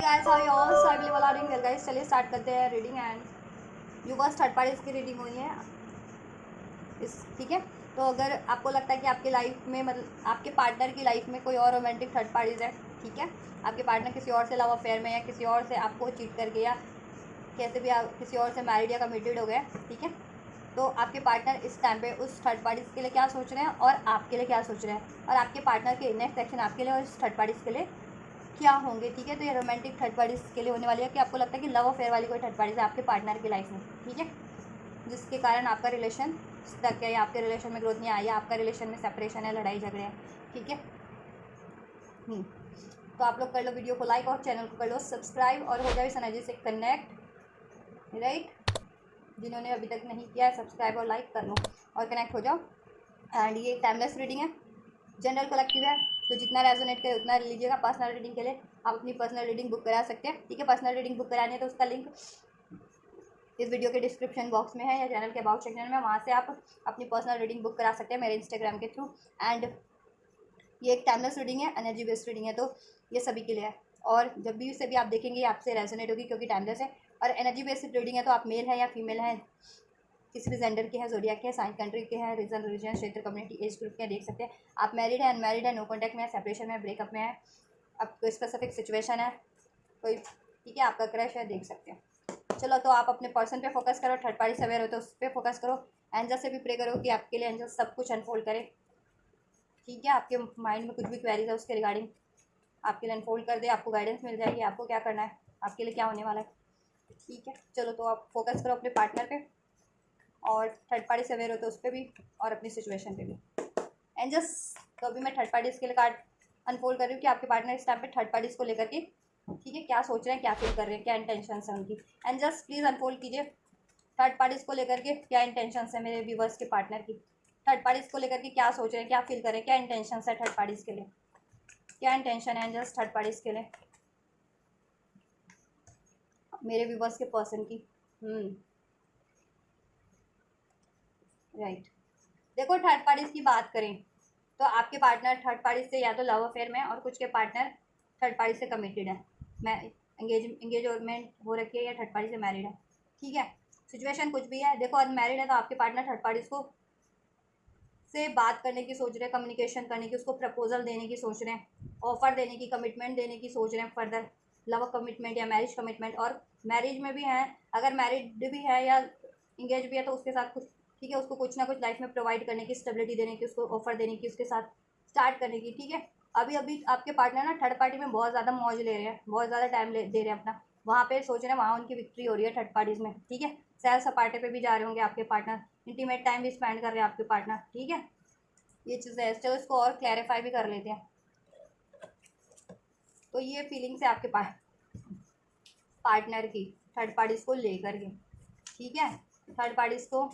Guys how you all so I believe all are doing well guys. चलिए start करते हैं reading and you बस third party की reading हुई है इस ठीक है। तो अगर आपको लगता है कि आपके लाइफ में मतलब आपके पार्टनर की लाइफ में कोई और रोमांटिक थर्ड पार्टीज है, ठीक है, आपके पार्टनर किसी और से लव अफेयर में या किसी और से आपको चीट करके या कैसे भी आप किसी और से मैरिड या कमिटेड हो गए, ठीक है, तो आपके पार्टनर इस टाइम पे उस थर्ड पार्टीज के लिए क्या सोच रहे हैं और आपके लिए क्या सोच रहे हैं और आपके पार्टनर के नेक्स्ट एक्शन आपके लिए और इस थर्ड पार्टीज के लिए क्या होंगे, ठीक है। तो ये रोमांटिक थर्ड पार्टीज के लिए होने वाली है कि आपको लगता है कि लव अफेयर वाली कोई थर्ड पार्टीज है आपके पार्टनर की लाइफ में, ठीक है, जिसके कारण आपका रिलेशन स्टक है या आपके रिलेशन में ग्रोथ नहीं आई या आपका रिलेशन में सेपरेशन है, लड़ाई झगड़े हैं, ठीक है। तो आप लोग कर लो वीडियो को लाइक और चैनल को कर लो सब्सक्राइब और हो जाए इस एनर्जी से कनेक्ट, राइट। जिन्होंने अभी तक नहीं किया है सब्सक्राइब और लाइक कर लो और कनेक्ट हो जाओ। एंड ये टाइमलेस रीडिंग है, जनरल कलेक्टिव है, तो जितना रेजोनेट करे उतना लीजिएगा। पर्सनल रीडिंग के लिए आप अपनी पर्सनल रीडिंग बुक करा सकते हैं, ठीक है। पर्सनल रीडिंग बुक करानी है तो उसका लिंक इस वीडियो के डिस्क्रिप्शन बॉक्स में है या चैनल के अबाउट सेक्शन में, वहाँ से आप अपनी पर्सनल रीडिंग बुक करा सकते हैं मेरे इंस्टाग्राम के थ्रू। एंड ये एक टाइमलेस रीडिंग है, एनर्जी बेस्ड रीडिंग है, तो ये सभी के लिए है और जब भी उसे भी आप देखेंगे आपसे रेजोनेट होगी क्योंकि टाइमलेस है और एनर्जी बेस्ड रीडिंग है। तो आप मेल है या फीमेल है, किसी भी जेंडर के हैं, जोडिया के हैं, साइन कंट्री के हैं, रीजन रिलीजन क्षेत्र कम्युनिटी एज ग्रुप के देख सकते हैं। आप मैरिड है अनमैरिड है, नो कॉन्टैक्ट में है, सेपरेशन में है, ब्रेकअप में है, अब कोई स्पेसिफिक सिचुएशन है कोई, ठीक है, आपका क्रश है, देख सकते हैं। चलो तो आप अपने पर्सन पे फोकस करो, थर्ड पार्टी से अवेयर हो तो उस पर फोकस करो। एंजल से भी प्रे करो कि आपके लिए एंजल सब कुछ अनफोल्ड करे, ठीक है। आपके माइंड में कुछ भी क्वेरीज है उसके रिगार्डिंग आपके लिए अनफोल्ड कर दे, आपको गाइडेंस मिल जाएगी आपको क्या करना है, आपके लिए क्या होने वाला है, ठीक है। चलो तो आप फोकस करो अपने पार्टनर पे और थर्ड पार्टी से अवेयर हो तो उस पर भी और अपनी सिचुएशन पे भी। एंजल्स तो अभी मैं थर्ड पार्टीज़ के लिए कार्ड अनफोल्ड कर रही हूँ कि आपके पार्टनर इस टाइम पे थर्ड पार्टीज़ को लेकर के, ठीक है, क्या सोच रहे हैं, क्या फील कर रहे हैं, क्या इंटेंशन है उनकी। एंजल्स प्लीज़ अनफोल्ड कीजिए थर्ड पार्टीज़ को लेकर के क्या इंटेंशन है मेरे व्यूवर्स के पार्टनर की, थर्ड पार्टीज़ को लेकर के क्या सोच रहे हैं, क्या फील कर रहे हैं, क्या इंटेंशन है थर्ड पार्टीज़ के लिए, क्या इंटेंशन है एंजल्स थर्ड पार्टीज़ के लिए मेरे व्यूवर्स के पर्सन की। राइट, देखो थर्ड पार्टीज की बात करें तो आपके पार्टनर थर्ड पार्टी से या तो लव अफेयर में और कुछ के पार्टनर थर्ड पार्टी से कमिटेड है, मैं एंगेजमेंट हो रखी है या थर्ड पार्टी से मैरिड है, ठीक है। सिचुएशन कुछ भी है, देखो अनमैरिड है तो आपके पार्टनर थर्ड पार्टीज को से बात करने की सोच रहे हैं, कम्युनिकेशन करने की, उसको प्रपोजल देने की सोच रहे हैं, ऑफर देने की, कमिटमेंट देने की सोच रहे हैं, फर्दर लव कमिटमेंट या मैरिज कमिटमेंट। और मैरिज में भी हैं, अगर मैरिड भी है या इंगेज भी है तो उसके साथ कुछ, ठीक है, उसको कुछ ना कुछ लाइफ में प्रोवाइड करने की, स्टेबिलिटी देने की, उसको ऑफर देने की, उसके साथ स्टार्ट करने की, ठीक है। अभी अभी आपके पार्टनर ना थर्ड पार्टी में बहुत ज़्यादा मौज ले रहे हैं, बहुत ज़्यादा टाइम दे रहे हैं अपना, वहाँ पे सोच रहे हैं वहाँ उनकी विक्ट्री हो रही है थर्ड पार्टीज में, ठीक है। सैर सपाटे पे भी जा रहे होंगे आपके पार्टनर, इंटीमेट टाइम भी स्पेंड कर रहे हैं आपके पार्टनर, ठीक है। ये चीज़ है, चलो इसको और क्लैरिफाई भी कर लेते हैं। तो ये फीलिंग्स है आपके पार्टनर की थर्ड पार्टीज को लेकर के, ठीक है। थर्ड पार्टीज को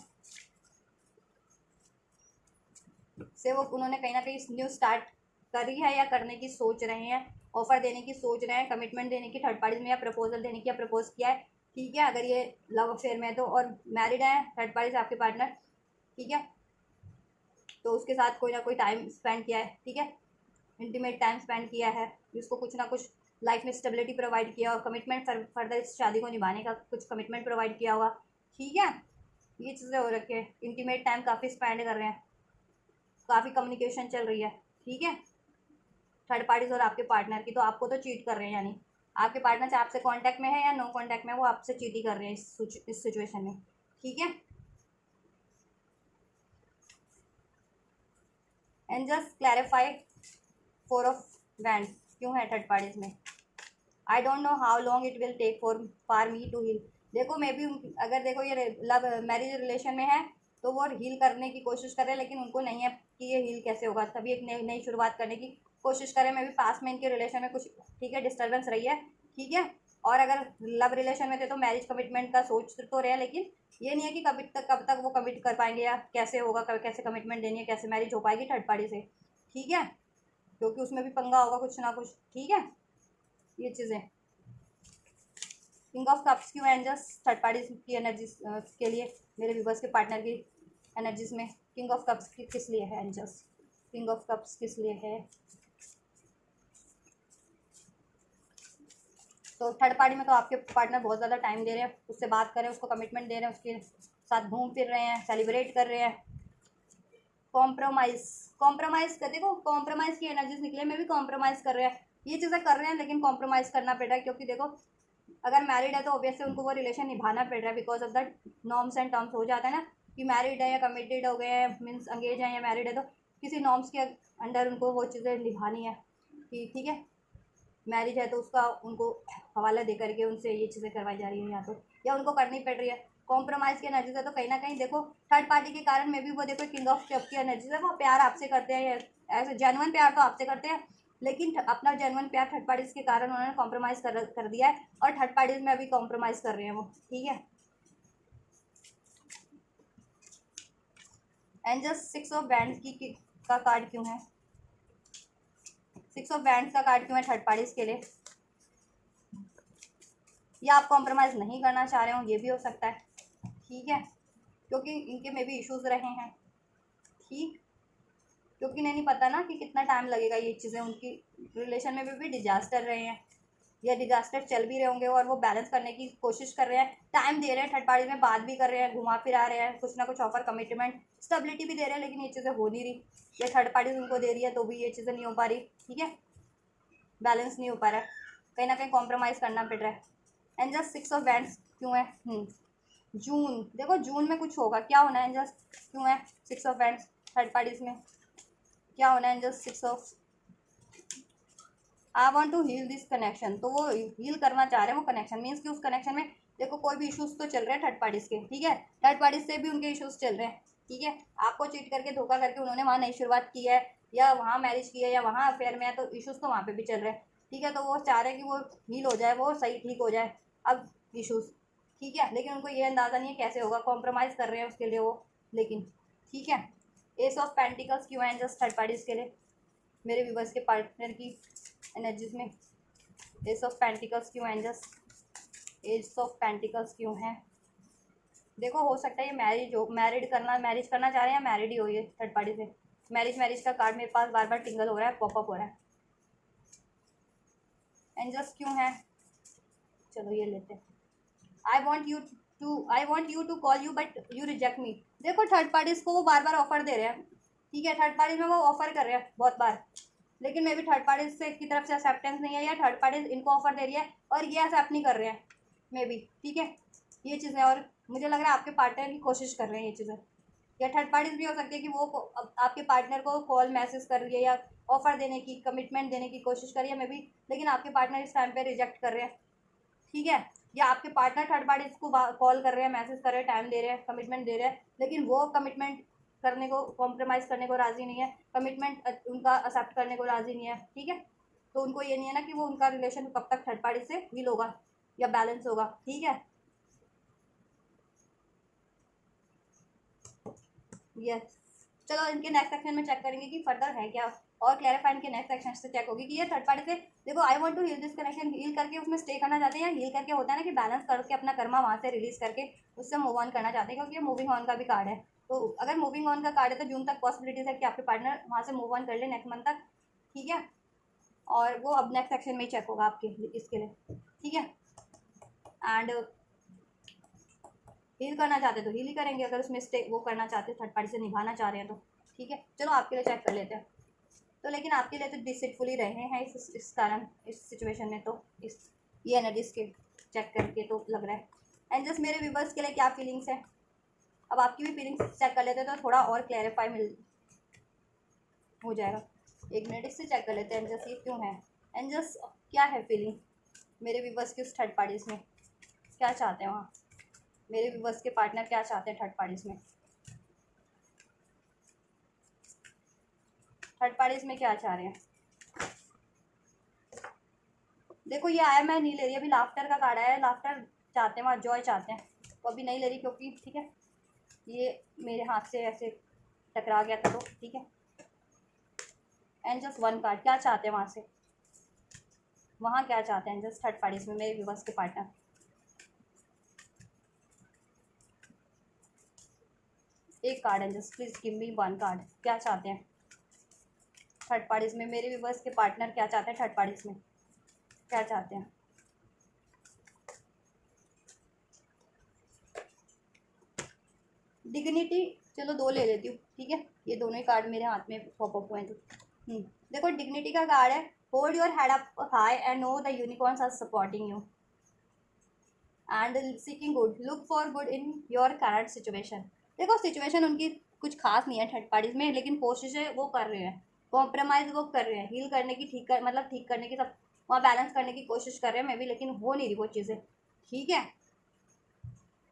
से वो उन्होंने कहीं ना कहीं न्यू स्टार्ट करी है या करने की सोच रहे हैं, ऑफर देने की सोच रहे हैं, कमिटमेंट देने की थर्ड पार्टीज में या प्रपोजल देने की या प्रपोज किया है, ठीक है, अगर ये लव अफेयर में है तो। और मैरिड है थर्ड पार्टी से आपके पार्टनर, ठीक है, तो उसके साथ कोई ना कोई टाइम स्पेंड किया है, ठीक है, इंटीमेट टाइम स्पेंड किया है, जिसको कुछ ना कुछ लाइफ में स्टेबिलिटी प्रोवाइड किया और कमिटमेंट फर्दर इस शादी को निभाने का कुछ कमिटमेंट प्रोवाइड किया हुआ, ठीक है। ये चीज़ें हो रखी है, इंटीमेट टाइम काफ़ी स्पेंड कर रहे हैं, काफ़ी कम्युनिकेशन चल रही है, ठीक है, थर्ड पार्टीज और आपके पार्टनर की। तो आपको तो चीट कर रहे हैं, यानी आपके पार्टनर चाहे आपसे कांटेक्ट में है या नो कांटेक्ट में, वो आपसे चीट ही कर रहे हैं इस सिचुएशन में, ठीक है। And just clarify four of wand क्यों है थर्ड पार्टीज में। I don't know how long it will take for me to heal. देखो मे बी अगर देखो ये लव मैरिज रिलेशन में है तो वो हील करने की कोशिश कर रहे हैं, लेकिन उनको नहीं है कि ये हील कैसे होगा, तभी एक नई नई शुरुआत करने की कोशिश करें। मे बी पास में इनके रिलेशन में कुछ, ठीक है, डिस्टर्बेंस रही है, ठीक है। और अगर लव रिलेशन में थे तो मैरिज कमिटमेंट का सोच तो रहे हैं, लेकिन ये नहीं है कि कब तक वो कमिट कर पाएंगे या कैसे होगा, कैसे कमिटमेंट देनी है, कैसे मैरिज हो पाएगी थर्ड पार्टी से, ठीक है, क्योंकि उसमें भी पंगा होगा कुछ ना कुछ, ठीक है। ये चीज़ें किंग ऑफ कप्स क्यों एंजल्स थर्ड पार्टी की एनर्जीज के लिए मेरे व्यूवर्स के पार्टनर की एनर्जीज में किंग ऑफ कप्स किस लिए है एंजल्स, किंग ऑफ कप्स किस लिए है। तो थर्ड पार्टी में तो आपके पार्टनर बहुत ज़्यादा टाइम दे रहे हैं, उससे बात कर रहे हैं, उसको कमिटमेंट दे रहे हैं, उसके साथ घूम फिर रहे हैं, सेलिब्रेट कर रहे हैं। कॉम्प्रोमाइज़, कॉम्प्रोमाइज़ कर, देखो कॉम्प्रोमाइज़ की एनर्जीज निकले में भी कॉम्प्रोमाइज़ कर रहे हैं, ये चीज़ें कर रहे हैं, लेकिन कॉम्प्रोमाइज़ करना पड़ रहा है, क्योंकि देखो अगर मैरिड है तो ऑब्वियसली उनको वो रिलेशन निभाना पड़ रहा है, because of the norms and terms हो जाता है ना, कि मैरिड है या कमिटेड हो गए हैं, मीन्स अंगेज है या मैरिड है, तो किसी नॉर्म्स के अंडर उनको वो चीज़ें निभानी है कि ठीक है, मैरिज है तो उसका उनको हवाला दे करके उनसे ये चीज़ें करवाई जा रही है, या उनको करनी पड़ रही है। कॉम्प्रोमाइज़ की एनर्जी से तो कहीं ना कहीं देखो थर्ड पार्टी के कारण में भी वो देखो किंग ऑफ कप की एनर्जी से वो प्यार आपसे करते हैं, ऐसे जेन्युइन प्यार तो आपसे करते हैं, लेकिन अपना जेन्युइन प्यार थर्ड पार्टीज के कारण उन्होंने कॉम्प्रोमाइज़ कर दिया है, और थर्ड पार्टीज में अभी कॉम्प्रोमाइज़ कर रहे हैं वो, ठीक है। एंड जस्ट 6 ऑफ बैंड्स की का कार्ड क्यों है, 6 ऑफ बैंड्स का कार्ड क्यों है थर्ड पार्टीज के लिए, या आप कॉम्प्रोमाइज़ नहीं करना चाह रहे हो, ये भी हो सकता है, ठीक है, क्योंकि इनके में भी इश्यूज रहे हैं, ठीक, क्योंकि इन्हें नहीं पता ना कि कितना टाइम लगेगा, ये चीज़ें उनकी रिलेशन में भी डिजास्टर रहे हैं, या डिजास्टर चल भी रहे होंगे और वो बैलेंस करने की कोशिश कर रहे हैं, टाइम दे रहे हैं, थर्ड पार्टी में बात भी कर रहे हैं, घुमा फिरा रहे हैं, कुछ ना कुछ ऑफर कमिटमेंट स्टेबिलिटी भी दे रहे हैं, लेकिन ये चीज़ें हो नहीं रही, या थर्ड पार्टी उनको दे रही है तो भी ये चीज़ें नहीं हो पा रही, ठीक है, बैलेंस नहीं हो पा रहा है, कहीं ना कहीं कॉम्प्रोमाइज़ करना पड़ रहा है। एंड जस्ट 6 ऑफ बैंड्स क्यों है, जून, देखो जून में कुछ होगा, क्या होना है, जस्ट क्यों है 6 ऑफ बैंड्स थर्ड पार्टीज में, क्या होना है, just 6 of, I want to heal this connection, तो वो हील करना चाह रहे हैं वो कनेक्शन, मीन्स कि उस कनेक्शन में देखो कोई भी इश्यूज तो चल रहे हैं थर्ड पार्टीज के, ठीक है, थर्ड पार्टीज से भी उनके इश्यूज चल रहे हैं, ठीक है, आपको चीट करके धोखा करके उन्होंने वहाँ नई शुरुआत की है, या वहाँ मैरिज की है, या वहाँ अफेयर में है, तो इश्यूज तो वहाँ पे भी चल रहे हैं, ठीक है, तो वो चाह रहे हैं कि वो हील हो जाए, वो सही ठीक हो जाए अब इशूज़, ठीक है, लेकिन उनको ये अंदाज़ा नहीं है कैसे होगा, कॉम्प्रोमाइज़ कर रहे हैं उसके लिए वो, लेकिन ठीक है। एस ऑफ पेंटिकल्स क्यों है जस्ट थर्ड पार्टीज़ के लिए, मेरे व्यूवर्स के पार्टनर की एनर्जीज में एस ऑफ पेंटिकल्स क्यों है, जस्ट एस ऑफ पेंटिकल्स क्यों है, देखो हो सकता है ये मैरिज करना चाह रहे हैं, या मैरिड ही हो ये थर्ड पार्टी से, मैरिज का कार्ड मेरे पास बार बार टिंगल हो रहा है, पॉपअप हो रहा है, एंजल्स क्यों है, चलो ये लेते हैं। I want you to call you but you reject me, देखो थर्ड पार्टीज को वो बार बार ऑफर दे रहे हैं, ठीक है, थर्ड पार्टीज में वो ऑफर कर रहे हैं बहुत बार, लेकिन मे बी थर्ड पार्टीज से की तरफ से एक्सेप्टेंस नहीं है, या थर्ड पार्टीज इनको ऑफर दे रही है और ये एक्सेप्ट नहीं कर रहे हैं, मे बी, ठीक है, ये चीज़ें, और मुझे लग रहा है आपके पार्टनर की कोशिश कर रहे हैं ये चीज़ें, या थर्ड पार्टीज भी हो सकती है कि वो आपके पार्टनर को कॉल मैसेज कर रही है, या ऑफर देने की कमिटमेंट देने की कोशिश कर रही है मे बी, लेकिन आपके पार्टनर इस टाइम पे रिजेक्ट कर रहे हैं, ठीक है, या आपके पार्टनर थर्ड पार्टीज को कॉल कर रहे हैं, मैसेज कर रहे हैं, टाइम दे रहे हैं, कमिटमेंट दे रहे हैं, लेकिन वो कमिटमेंट करने को, कॉम्प्रोमाइज़ करने को राज़ी नहीं है, कमिटमेंट उनका एक्सेप्ट करने को राज़ी नहीं है, ठीक है, तो उनको ये नहीं है ना कि वो उनका रिलेशन कब तक थर्ड पार्टी से हील होगा या बैलेंस होगा, ठीक है, यस। चलो इनके नेक्स्ट सेक्शन में चेक करेंगे कि फर्दर है क्या, और क्लैरिफाई इनके नेक्स्ट सेक्शन से चेक होगी कि ये थर्ड पार्टी से, देखो I want to heal this connection, heal करके उसमें स्टे करना चाहते हैं, या हील करके होता है ना कि बैलेंस करके अपना कर्मा वहाँ से रिलीज करके उससे मूव ऑन करना चाहते हैं, क्योंकि ये मूविंग ऑन का भी कार्ड है, तो अगर मूविंग ऑन का कार्ड है तो जून तक पॉसिबिलिटीज है कि आपके पार्टनर वहाँ से मूव ऑन कर ले नेक्स्ट मंथ तक, ठीक है, और वो अब नेक्स्ट सेक्शन में ही चेक होगा आपके इसके लिए, ठीक है, एंड हील करना चाहते तो हील ही करेंगे, अगर उसमें स्टे वो करना चाहते थर्ड पार्टी से निभाना चाह रहे हैं तो, ठीक है, चलो आपके लिए चेक कर लेते हैं, तो लेकिन आपके लिए तो डिसिटफुली रहे हैं इस कारण, इस सिचुएशन में, तो इस ये एनर्जीज के चेक करके तो लग रहा है, एंड जस्ट मेरे व्यूवर्स के लिए क्या फीलिंग्स है, अब आपकी भी फीलिंग्स चेक कर लेते हैं तो थोड़ा और क्लैरिफाई हो जाएगा, एक मिनट इससे चेक कर लेते हैं एंड जस्ट ये क्यों है, एंड जस्ट क्या है फीलिंग मेरे व्यूवर्स की उस थर्ड पार्टीज में, क्या चाहते हैं वहाँ मेरे व्यूवर्स के पार्टनर, क्या चाहते हैं थर्ड पार्टीज में, थर्ड पार्टीज में क्या चाह रहे हैं, देखो ये आया, मैं नहीं ले रही, अभी लाफ्टर का कार्ड आया है, लाफ्टर चाहते हैं वहाँ, जॉय चाहते हैं, तो अभी नहीं ले रही क्योंकि ठीक है ये मेरे हाथ से ऐसे टकरा गया था, तो ठीक है, एंड जस्ट वन कार्ड, क्या चाहते हैं वहाँ से, वहाँ क्या चाहते हैं जस्ट थर्ड पार्टीज में मेरे व्यूवर्स के पार्टनर, एक कार्ड है just please give me one card, क्या चाहते हैं थर्ड पार्टीज में मेरे व्यूवर्स के पार्टनर, क्या चाहते हैं थर्ड पार्टीज में, क्या चाहते हैं, डिग्निटी, चलो 2 ले लेती हूँ, ठीक है, ये दोनों ही कार्ड मेरे हाथ में पॉप अप हुए हैं तो देखो डिग्निटी का कार्ड है, hold your head up high and know the unicorns are supporting you and seeking good, look for good in your current situation. देखो सिचुएशन उनकी कुछ खास नहीं है थर्ड पार्टीज में, लेकिन कोशिशें वो कर रहे हैं, कॉम्प्रोमाइज़ वो कर रहे हैं, हील करने की, ठीक करने की, सब वहाँ बैलेंस करने की कोशिश कर रहे हैं मे भी, लेकिन हो नहीं रही वो चीज़ें, ठीक है,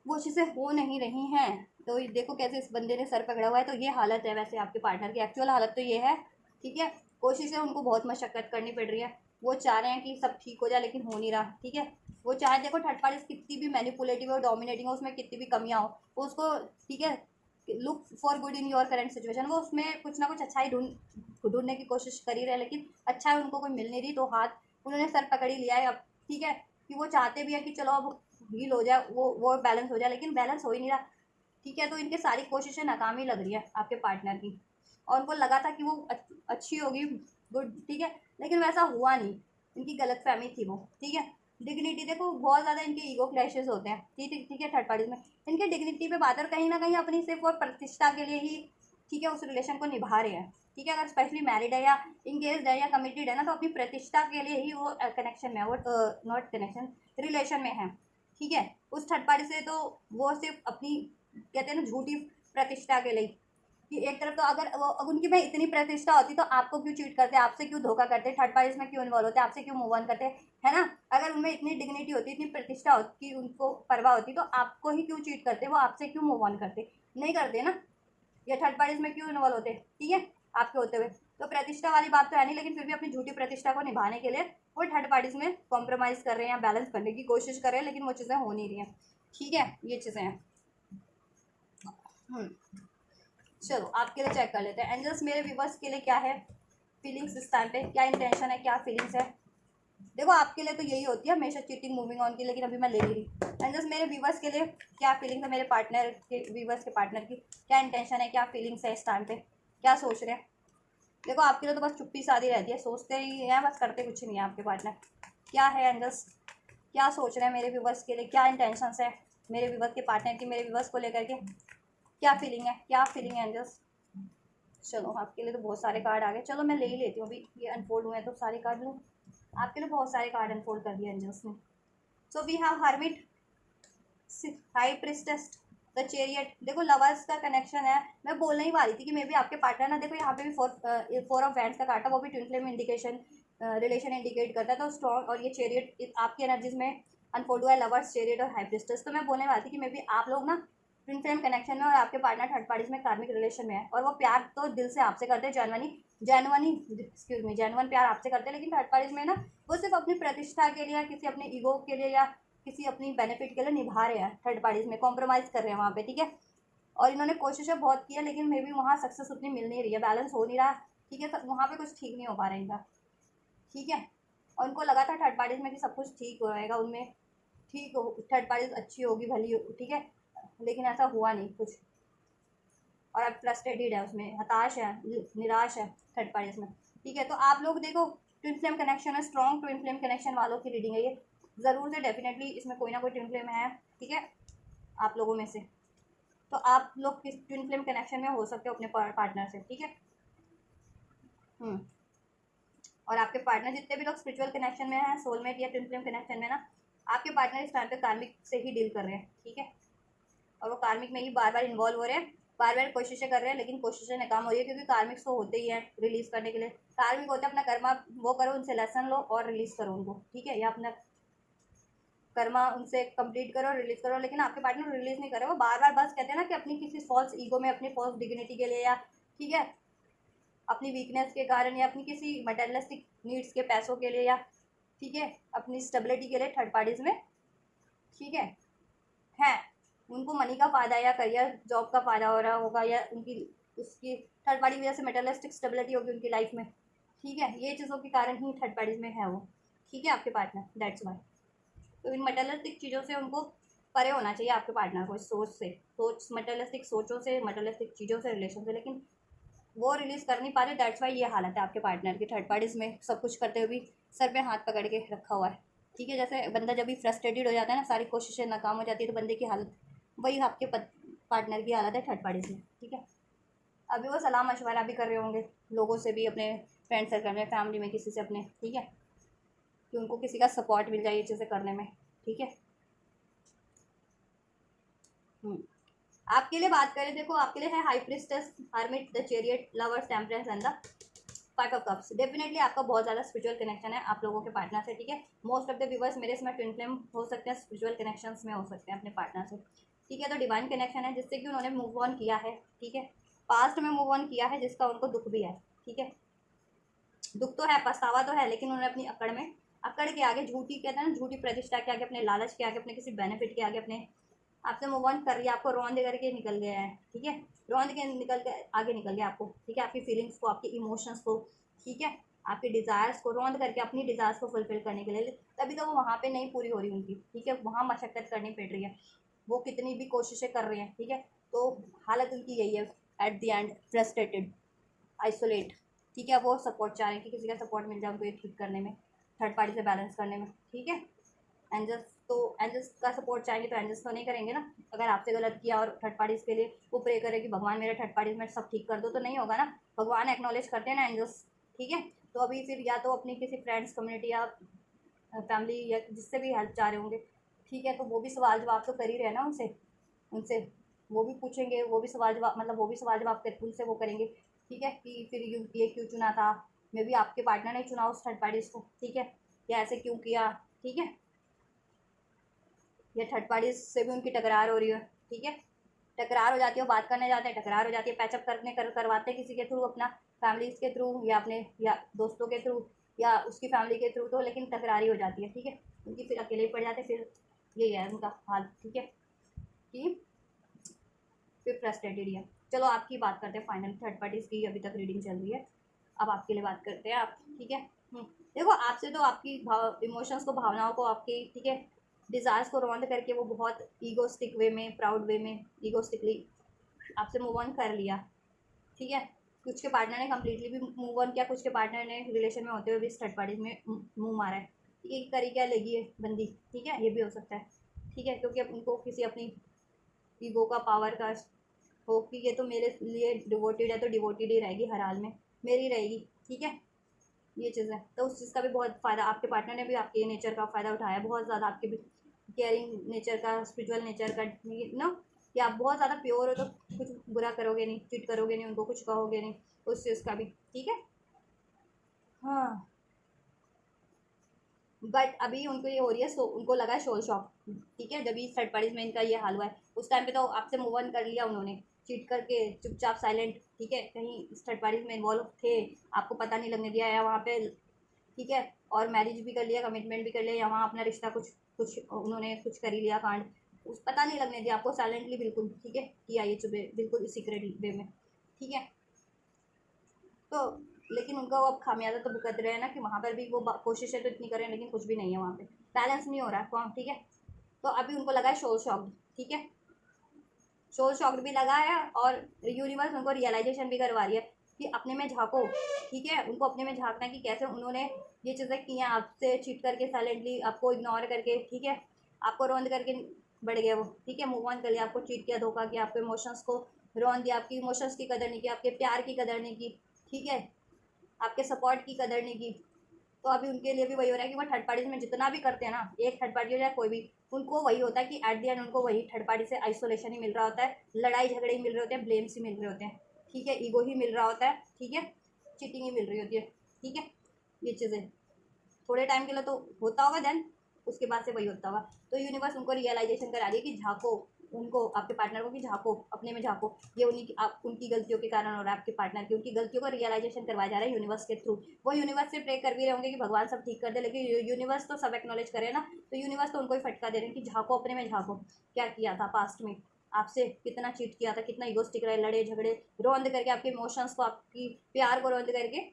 वो चीज़ें हो नहीं रही हैं। तो देखो कैसे इस बंदे ने सर पकड़ा हुआ है, तो ये हालत है वैसे आपके पार्टनर की, एक्चुअल हालत तो ये है, ठीक है। कोशिशें उनको बहुत मशक्क़त करनी पड़ रही है, वो चाह रहे हैं कि सब ठीक हो जाए लेकिन हो नहीं रहा, ठीक है। वो चाहे देखो थर्ड पार्टी कितनी भी मैनिपुलेटिव और डोमिनेटिंग हो, उसमें कितनी भी कमियाँ हो, वो उसको, ठीक है, look for good in your current situation, वो उसमें कुछ ना कुछ अच्छाई ढूंढने की कोशिश कर ही रहे, लेकिन अच्छा है उनको कोई मिल नहीं रही, तो हाथ उन्होंने सर पकड़ ही लिया है अब, ठीक है, कि वो चाहते भी है कि चलो अब हील हो जाए, वो बैलेंस हो जाए, लेकिन बैलेंस हो ही नहीं रहा, ठीक है। तो इनके सारी कोशिशें नाकाम ही लग रही है आपके पार्टनर की, और उनको लगा था कि वो अच्छी होगी, गुड, ठीक है, लेकिन वैसा हुआ नहीं, इनकी गलत फहमी थी वो, ठीक है। डिग्निटी देखो बहुत ज़्यादा इनके ईगो क्लैशेस होते हैं, ठीक है, थर्ड पार्टीज में इनके डिग्निटी पे बात, और कहीं ना कहीं अपनी सिर्फ और प्रतिष्ठा के लिए ही, ठीक है, उस रिलेशन को निभा रहे हैं, ठीक है। अगर स्पेशली मैरिड है या इंगेज है या कमिटेड है ना, तो अपनी प्रतिष्ठा के लिए ही वो कनेक्शन में है, वो नॉट कनेक्शन, रिलेशन में है, ठीक है। उस थर्ड पार्टी से तो वो सिर्फ अपनी, कहते हैं ना, झूठी प्रतिष्ठा के लिए, कि एक तरफ तो अगर उनकी में इतनी प्रतिष्ठा होती तो आपको क्यों चीट करते, आपसे क्यों धोखा करते, थर्ड पार्टीज में क्यों इन्वॉल्व होते, आपसे क्यों मूव ऑन करते, है ना। अगर उनमें इतनी डिग्निटी होती, इतनी प्रतिष्ठा होती, उनको परवाह होती, तो आपको ही क्यों चीट करते, वो आपसे क्यों मूव ऑन करते, नहीं करते ना, या थर्ड पार्टीज में क्यों इन्वॉल्व होते, ठीक है, आपके होते हुए। तो प्रतिष्ठा वाली बात तो है नहीं, लेकिन फिर भी अपनी झूठी प्रतिष्ठा को निभाने के लिए वो थर्ड पार्टीज में कॉम्प्रोमाइज़ कर रहे हैं या बैलेंस करने की कोशिश कर रहे हैं, लेकिन वो चीज़ें हो नहीं रही हैं, ठीक है, ये चीज़ें हैं। चलो आपके लिए चेक कर लेते हैं एंजल्स, मेरे व्यूवर्स के लिए क्या है फीलिंग्स इस टाइम पे, क्या इंटेंशन है, क्या फीलिंग्स है। देखो आपके लिए तो यही होती है हमेशा, चीटिंग मूविंग ऑन की, लेकिन अभी मैं ले नहीं रही। एंजल्स मेरे व्यूवर्स के लिए क्या फीलिंग्स है, मेरे पार्टनर के व्यूवर्स के पार्टनर की क्या इंटेंशन है, क्या फीलिंग्स है इस टाइम पे, क्या सोच रहे हैं। देखो आपके लिए तो बस चुप्पी सादी रहती है, सोचते ही हैं बस, करते कुछ नहीं है आपके पार्टनर। क्या है एंजल्स, क्या सोच रहे हैं मेरे व्यूवर्स के लिए, क्या इंटेंशंस है मेरे व्यूवर्स के पार्टनर की, मेरे व्यूवर्स को लेकर के क्या फीलिंग है, क्या फीलिंग है एंजल्स। चलो आपके लिए तो बहुत सारे कार्ड आ गए, चलो मैं ले ही लेती हूँ, अभी ये अनफोल्ड हुए हैं तो सारे कार्ड लूँ। आपके लिए बहुत सारे कार्ड अनफोल्ड कर दिए एंजल्स ने। So we have hermit, high priestess, the chariot. देखो लवर्स का कनेक्शन है, मैं बोलने ही वाली थी कि मे बी आपके पार्टनर ना, देखो यहाँ पे भी फोर ऑफ वैंड्स का कार्ड है, वो भी twin flame indication, relation indicate करता है, तो स्ट्रॉन्ग, और ये चेरियट आपकी एनर्जीज में अनफोल्ड हुआ है, लवर्स, चेरियट और हाई प्रिस्टेस। तो मैं बोलने वाली थी कि मे बी आप लोग ना ट्विन फ्लेम कनेक्शन में, और आपके पार्टनर थर्ड पार्टीज में कार्मिक रिलेशन में है, और वो प्यार तो दिल से आपसे करते हैं, जेनवन प्यार आपसे करते हैं, लेकिन थर्ड पार्टीज में ना वो सिर्फ अपनी प्रतिष्ठा के लिए, किसी अपने ईगो के लिए या किसी अपनी बेनिफिट के लिए निभा रहे हैं, थर्ड पार्टीज में कॉम्प्रोमाइज़ कर रहे हैं वहाँ पे, ठीक है। और इन्होंने कोशिशें बहुत की है, लेकिन मे बी वहाँ सक्सेस उतनी मिल नहीं रही है, बैलेंस हो नहीं रहा, ठीक है, वहाँ पे कुछ ठीक नहीं हो पा रहा है इनका, ठीक है। और उनको लगा था थर्ड पार्टीज में कि सब कुछ ठीक हो रहेगा उनमें, ठीक हो, थर्ड पार्टीज अच्छी होगी, भली हो, ठीक है, लेकिन ऐसा हुआ नहीं कुछ, और अब फ्रस्ट्रेटेड है, उसमें हताश है, निराश है थर्ड पार्टीज में, ठीक है। तो आप लोग देखो ट्विन फ्लेम कनेक्शन है, स्ट्रॉन्ग ट्विन फ्लेम कनेक्शन वालों की रीडिंग है ये, ज़रूर से डेफिनेटली इसमें कोई ना कोई ट्विन फ्लेम है, ठीक है, आप लोगों में से। तो आप लोग किस ट्विन फ्लेम कनेक्शन में हो सकते हो अपने पार्टनर से, ठीक है। और आपके पार्टनर जितने भी लोग स्पिरिचुअल कनेक्शन में हैं, सोलमेट या ट्विन फ्लेम कनेक्शन में ना, आपके पार्टनर इस टाइम पे कार्मिक से ही डील कर रहे हैं, ठीक है, और वो कार्मिक में ही बार बार इन्वॉल्व हो रहे हैं, बार बार कोशिशें कर रहे हैं, लेकिन कोशिशें नाकाम हो रही है, क्योंकि कार्मिक्स तो होते ही हैं रिलीज़ करने के लिए। कार्मिक होते हैं अपना कर्मा वो करो, उनसे लेसन लो और रिलीज़ करो उनको, ठीक है, या अपना कर्मा उनसे कंप्लीट करो, रिलीज़ करो, लेकिन आपके पार्टनर रिलीज़ नहीं कर रहे, वो बार बार बस कहते हैं ना कि अपनी किसी फॉल्स ईगो में, अपनी फॉल्स डिग्निटी के लिए, या ठीक है अपनी वीकनेस के कारण, या अपनी किसी मटेरियलिस्टिक नीड्स के पैसों के लिए, या ठीक है अपनी स्टेबिलिटी के लिए थर्ड पार्टीज में, ठीक है उनको मनी का फ़ायदा या करियर जॉब का फ़ायदा हो रहा होगा, या उनकी उसकी थर्ड पार्टी की वजह से मटेरियलिस्टिक स्टेबिलिटी होगी उनकी लाइफ में, ठीक है, ये चीज़ों के कारण ही थर्ड पार्टीज में है वो, ठीक है, आपके पार्टनर, दैट्स वाई। तो इन मटेरियलिस्टिक चीज़ों से उनको परे होना चाहिए आपके पार्टनर को, इस सोच से, मटेरियलिस्टिक सोचों से, मटेरियलिस्टिक चीज़ों से, रिलेशन से, लेकिन वो रिलीज़ कर नहीं पा रहे, दैट्स वाई ये हालत है आपके पार्टनर की, थर्ड पार्टीज में सब कुछ करते हुए भी सर पे हाथ पकड़ के रखा हुआ है, ठीक है। जैसे बंदा जब भी फ्रस्ट्रेटेड हो जाता है ना, सारी कोशिशें नाकाम हो जाती है, तो बंदे की हालत वही आपके पार्टनर की हालत है थर्ड पार्टी से, ठीक है। अभी वो सलाह मशवरा भी कर रहे होंगे लोगों से भी, अपने फ्रेंड सर्कल में, फैमिली में, किसी से अपने, ठीक है, कि उनको किसी का सपोर्ट मिल जाए ये चीज़ें करने में, ठीक है। आपके लिए बात करें, देखो आपके लिए है high priestess, hermit, the chariot, lovers, temperance and the five of cups. Definitely आपका बहुत ज़्यादा स्पिरिचुअल कनेक्शन है आप लोगों के पार्टनर से, ठीक है। मोस्ट ऑफ द व्यूवर्स मेरे इसमें ट्विन फ्लेम हो सकते हैं, स्पिरिचुअल कनेक्शंस में हो सकते हैं अपने पार्टनर से, ठीक है। तो डिवाइन कनेक्शन है जिससे कि उन्होंने मूव ऑन किया है, ठीक है। पास्ट में मूव ऑन किया है जिसका उनको दुख भी है, ठीक है। दुख तो है, पछतावा तो है, लेकिन उन्होंने अपनी अकड़ के आगे, झूठी कहते हैं ना, झूठी प्रतिष्ठा के आगे, अपने लालच के आगे, अपने किसी बेनिफिट के आगे, अपने आपसे मूव ऑन कर लिया, आपको रौंद करके निकल गया है, ठीक है। रौंद के निकल के आगे निकल गया आपको, ठीक है। आपकी फीलिंग्स को, आपके इमोशंस को, ठीक है, आपके डिज़ायर्स को रौंद करके अपनी डिज़ायर्स को फुलफिल करने के लिए, तभी तो वो वहाँ पे नहीं पूरी हो रही उनकी, ठीक है। वहाँ मशक्क़त करनी पड़ रही है, वो कितनी भी कोशिशें कर रहे हैं, ठीक है। तो हालत उनकी यही है, at the end frustrated, isolate, ठीक है। वो सपोर्ट चाह रहे हैं कि किसी का सपोर्ट मिल जाए उनको ये ठीक करने में, थर्ड पार्टी से बैलेंस करने में, ठीक है। एंजल्स तो एंजल्स का सपोर्ट चाहेंगे तो एंजल्स तो नहीं करेंगे ना। अगर आपसे गलत किया और थर्ड पार्टीज के लिए वो प्रे करे कि भगवान मेरे थर्ड पार्टीज में सब ठीक कर दो, तो नहीं होगा ना। भगवान एक्नॉलेज करते हैं ना एंजल्स, ठीक है। तो अभी फिर या तो अपनी किसी फ्रेंड्स कम्युनिटी या फैमिली या जिससे भी हेल्प चाह रहे होंगे, ठीक है, तो वो भी सवाल जवाब तो कर ही रहे ना उनसे, उनसे वो भी पूछेंगे, वो भी सवाल जवाब, मतलब वो भी सवाल जवाब कर उनसे वो करेंगे, ठीक है, कि फिर ये क्यों चुना था, मे बी आपके पार्टनर ने चुना उस थर्ड पार्टीज को, ठीक है, या ऐसे क्यों किया, ठीक है। या थर्ड पार्टी से भी उनकी टकरार हो रही है, ठीक है। टकरार हो जाती है, बात करने जाते हैं, टकरार हो जाती है, पैचअप करवाते हैं किसी के थ्रू, अपना फैमिली के थ्रू या अपने या दोस्तों के थ्रू या उसकी फैमिली के थ्रू, तो लेकिन टकरारी हो जाती है, ठीक है। उनकी फिर अकेले ही पड़ जाते, फिर यही है उनका हाल, ठीक है, कि फिर फ्रस्ट्रेटेड ही है। चलो आपकी बात करते हैं फाइनल, थर्ड पार्टीज की अभी तक रीडिंग चल रही है, अब आपके लिए बात करते हैं आप, ठीक है। देखो आपसे तो आपकी इमोशंस को, भावनाओं को, आपकी, ठीक है, डिज़ायर्स को रौंद करके वो बहुत ईगोस्टिक वे में, प्राउड वे में, ईगोस्टिकली आपसे मूव ऑन कर लिया, ठीक है। कुछ के पार्टनर ने कम्प्लीटली भी मूव ऑन किया, कुछ के पार्टनर ने रिलेशन में होते हुए भी इस थर्ड पार्टी में मुँह मारा है, एक तरीका लगी है बंदी, ठीक है, ये भी हो सकता है, ठीक है, क्योंकि अब उनको किसी अपनी ईगो का, पावर का हो कि ये तो मेरे लिए डिवोटेड है तो डिवोटेड ही रहेगी, हर हाल में मेरी रहेगी, ठीक है। ये चीज़ है, तो उस चीज़ का भी बहुत फ़ायदा आपके पार्टनर ने भी आपके नेचर का फ़ायदा उठाया, बहुत ज़्यादा आपके भी केयरिंग नेचर का, स्पिरिचुअल नेचर का, नो, कि आप बहुत ज़्यादा प्योर हो तो कुछ बुरा करोगे नहीं, चीट करोगे नहीं, उनको कुछ कहोगे नहीं, उस चीज़ का भी, ठीक है। हाँ, बट अभी उनको ये हो रही है, सो उनको लगा है शोल शॉक, ठीक है। जब भी थर्ड पार्टीज में इनका ये हाल हुआ है, उस टाइम पे तो आपसे मूव ऑन कर लिया उन्होंने, चीट करके चुपचाप साइलेंट, ठीक है, कहीं थर्ड पार्टीज में इन्वॉल्व थे, आपको पता नहीं लगने दिया है वहाँ पे, ठीक है। और मैरिज भी कर लिया, कमिटमेंट भी कर लिया, या वहाँ अपना रिश्ता कुछ कुछ उन्होंने कुछ कर ही लिया कांड, उस पता नहीं लगने दिया आपको, साइलेंटली बिल्कुल, ठीक है, किया ये चुपे बिल्कुल सीक्रेट वे में, ठीक है। तो लेकिन उनका वो अब खामियाजा तो भुगत रहे हैं ना, कि वहाँ पर भी वो कोशिशें तो इतनी करें लेकिन कुछ भी नहीं है वहाँ पे, बैलेंस नहीं हो रहा है कौन, ठीक है। तो अभी उनको लगा है शोल शॉक्ड, ठीक है, शोल शॉक्ड भी लगा है, और यूनिवर्स उनको रियलाइजेशन भी करवा रही है कि अपने में झाँको, ठीक है। उनको अपने में झाँकना है कि कैसे उन्होंने ये चीज़ें की हैं, आपसे चीट करके, साइलेंटली आपको इग्नोर करके, ठीक है, आपको रौंद करके बढ़ गया वो, ठीक है, मूव ऑन कर लिया, आपको चीट किया, धोखा किया, आपके इमोशंस को रौंद दिया, आपकी इमोशंस की कदर नहीं की, आपके प्यार की कदर नहीं की, ठीक है, आपके सपोर्ट की कदर नहीं की। तो अभी उनके लिए भी वही हो रहा है कि वो थर्ड पार्टीज में जितना भी करते हैं ना, एक थर्ड पार्टी हो जाए कोई भी, उनको वही होता है कि एट द एंड उनको वही थर्ड पार्टी से आइसोलेशन ही मिल रहा होता है, लड़ाई झगड़े ही मिल रहे होते हैं, ब्लेम्स ही मिल रहे होते हैं, ठीक है, ईगो ही मिल रहा होता है, ठीक है, चीटिंग ही मिल रही होती है, ठीक है। ये चीज़ें थोड़े टाइम के लिए तो होता होगा, देन उसके बाद से वही होता होगा। तो यूनिवर्स उनको रियलाइजेशन करा रही है कि झाँको, उनको, आपके पार्टनर को, कि झाँको, अपने में झाँको, ये उन्हीं की, आप उनकी गलतियों के कारण हो रहा है, आपके पार्टनर की, उनकी गलतियों को रियलाइजेशन करवाया जा रहा है यूनिवर्स के थ्रू। वो यूनिवर्स से प्रे कर भी रहे होंगे कि भगवान सब ठीक कर दे, लेकिन यूनिवर्स तो सब एक्नॉलेज करे ना, तो यूनिवर्स तो उनको ही फटका दे रहे हैं कि झाँको, अपने में झाँको, क्या किया था पास्ट में, आपसे कितना चीट किया था, कितना ईगोस्टिक रहे, लड़े झगड़े, रौंद करके, आपके इमोशंस को, आपकी प्यार को रौंद करके,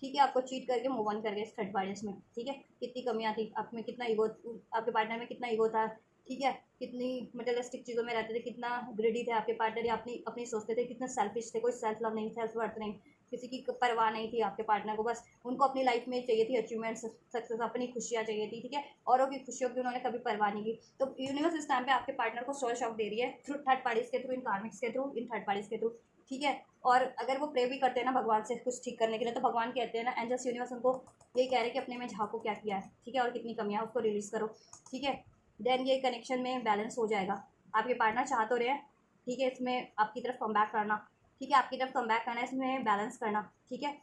ठीक है, आपको चीट करके मूव ऑन कर गए इस थर्ड पार्टीज में, ठीक है। कितनी कमियां थी आप में, कितना ईगो, आपके पार्टनर में कितना ईगो था, ठीक है, कितनी मटेरियलिस्टिक चीज़ों में रहते थे, कितना ग्रेडी थे आपके पार्टनर, या अपनी अपनी सोचते थे, कितना सेल्फिश थे, कोई सेल्फ लव नहीं, सेल्फ वर्थ नहीं, किसी की परवाह नहीं थी आपके पार्टनर को, बस उनको अपनी लाइफ में चाहिए थी अचीवमेंट, सक्सेस, अपनी खुशियाँ चाहिए थी, ठीक है, औरों की खुशियों की उन्होंने कभी परवाह नहीं की। तो यूनिवर्स इस टाइम पे आपके पार्टनर को सोल शॉक दे रही है थ्रू थर्ड पार्टीज के थ्रू, इन कार्मिक्स के थ्रू, इन थर्ड पार्टीज के थ्रू, ठीक है। और अगर वो प्रे भी करते हैं ना भगवान से कुछ ठीक करने के लिए, तो भगवान कहते हैं ना, एंजल्स यूनिवर्स उनको यही कह रहे हैं कि अपने में झाँको क्या किया है, ठीक है, और कितनी कमियाँ उसको रिलीज़ करो, ठीक है। देन ये कनेक्शन में बैलेंस हो जाएगा। आपके पार्टनर चाह तो रहे हैं, ठीक है, इसमें आपकी तरफ कम बैक करना, ठीक है, आपकी तरफ कम बैक करना, इसमें बैलेंस करना, ठीक है,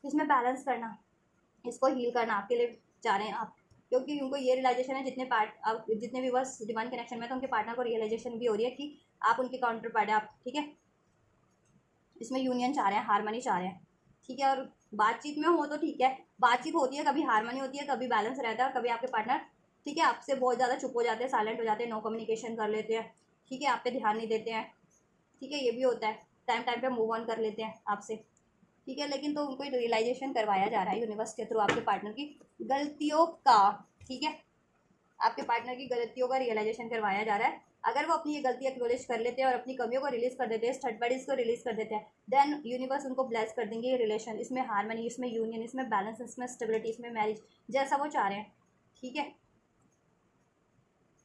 इसमें बैलेंस करना, इसको हील करना आपके लिए चाह रहे हैं आप, क्योंकि उनको ये रियलाइजेशन है, जितने पार्ट आप जितने भी बस डिवाइन कनेक्शन में, तो उनके पार्टनर को रियलाइजेशन भी हो रही है कि आप उनके काउंटर पार्ट है आप, ठीक है, इसमें यूनियन चाह रहे हैं, हारमनी चाह रहे हैं, ठीक है। और बातचीत में हो तो ठीक है, बातचीत होती है, कभी हारमनी होती है, कभी बैलेंस रहता है, और कभी आपके पार्टनर, ठीक है, आपसे बहुत ज़्यादा चुप हो जाते हैं, साइलेंट हो जाते हैं, नो कम्युनिकेशन कर लेते हैं, ठीक है, आप पे ध्यान नहीं देते हैं, ठीक है, ये भी होता है, टाइम टाइम पे मूव ऑन कर लेते हैं आपसे, ठीक है। लेकिन तो उनको रियलाइजेशन करवाया जा रहा है यूनिवर्स के थ्रू आपके पार्टनर की गलतियों का, ठीक है, आपके पार्टनर की गलतियों का रियलाइजेशन करवाया जा रहा है। अगर वो अपनी ये गलती एक्नोलेज कर लेते हैं और अपनी कमियों को रिलीज कर देते हैं, थर्ड पार्टीज को रिलीज कर देते हैं, देन यूनिवर्स उनको ब्लेस कर देंगे ये रिलेशन, इसमें हारमनी, इसमें यूनियन, इसमें बैलेंस, इसमें स्टेबिलिटी, इसमें मैरिज, जैसा वो चाह रहे हैं, ठीक है,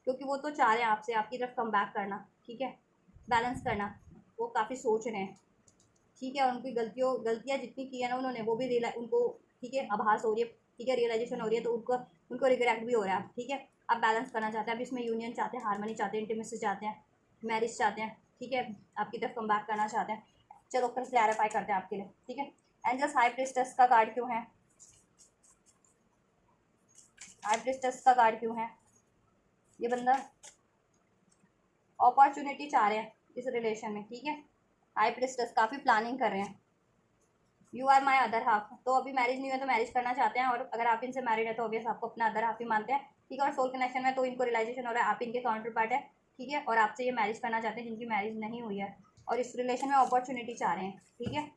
क्योंकि वो तो चाह रहे हैं आपसे आपकी तरफ कम बैक करना, ठीक है, बैलेंस करना, वो काफ़ी सोच रहे हैं, ठीक है, और उनकी गलतियाँ जितनी की है ना उन्होंने, वो भी उनको, ठीक है, आभास हो रही है, ठीक है, रियलाइजेशन हो रही है, तो उनको रिग्रेट भी हो रहा है, ठीक है। आप बैलेंस करना चाहते हैं, आप इसमें यूनियन चाहते हैं, हारमनी चाहते हैं, इंटीमेसी चाहते हैं, मैरिज चाहते हैं, ठीक है, आपकी तरफ कम बैक करना चाहते हैं। चलो कल क्लैरिफाई करते हैं आपके लिए, ठीक है। एंजल्स हाई प्रीस्टेस का कार्ड क्यों है, हाई प्रीस्टेस का कार्ड क्यों है, ये बंदा अपॉर्चुनिटी चाह रहे हैं इस रिलेशन में, ठीक है, हाई प्रीस्टेस काफ़ी प्लानिंग कर रहे हैं, you are my other half, तो अभी मैरिज नहीं हुआ तो मैरिज करना चाहते हैं, और अगर आप इनसे मैरिड है तो ऑब्वियस आपको अपना अदर हाफ ही मानते हैं, ठीक है, और सोल कनेक्शन में तो इनको रियलाइजेशन हो रहा है आप इनके काउंटर पार्ट है, ठीक है, और आपसे ये मैरिज करना चाहते हैं जिनकी मैरिज नहीं हुई है, और इस रिलेशन में अपॉर्चुनिटी चाह रहे हैं, ठीक है,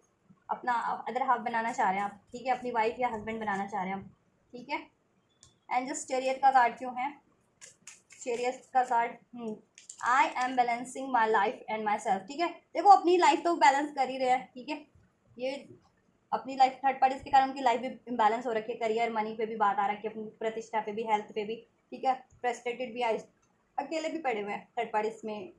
अपना अदर हाफ बनाना चाह रहे हैं आप, ठीक है, अपनी वाइफ या हस्बैंड बनाना चाह रहे हैं आप, ठीक है। एंड जस्ट चैरियट का कार्ड क्यों है, चैरियट का card, I am balancing my life and my self, ठीक है, देखो अपनी लाइफ तो बैलेंस कर ही रहे हैं, ठीक है, ये अपनी लाइफ, थर्ड पार्टीज के कारण उनकी लाइफ भी इम्बैलेंस हो रखी है, करियर मनी पे भी बात आ रखी है, अपनी प्रतिष्ठा पे भी, हेल्थ पे भी, ठीक है, फ्रस्ट्रेटेड भी आए, अकेले भी पड़े हुए हैं थर्ड पार्टीज में,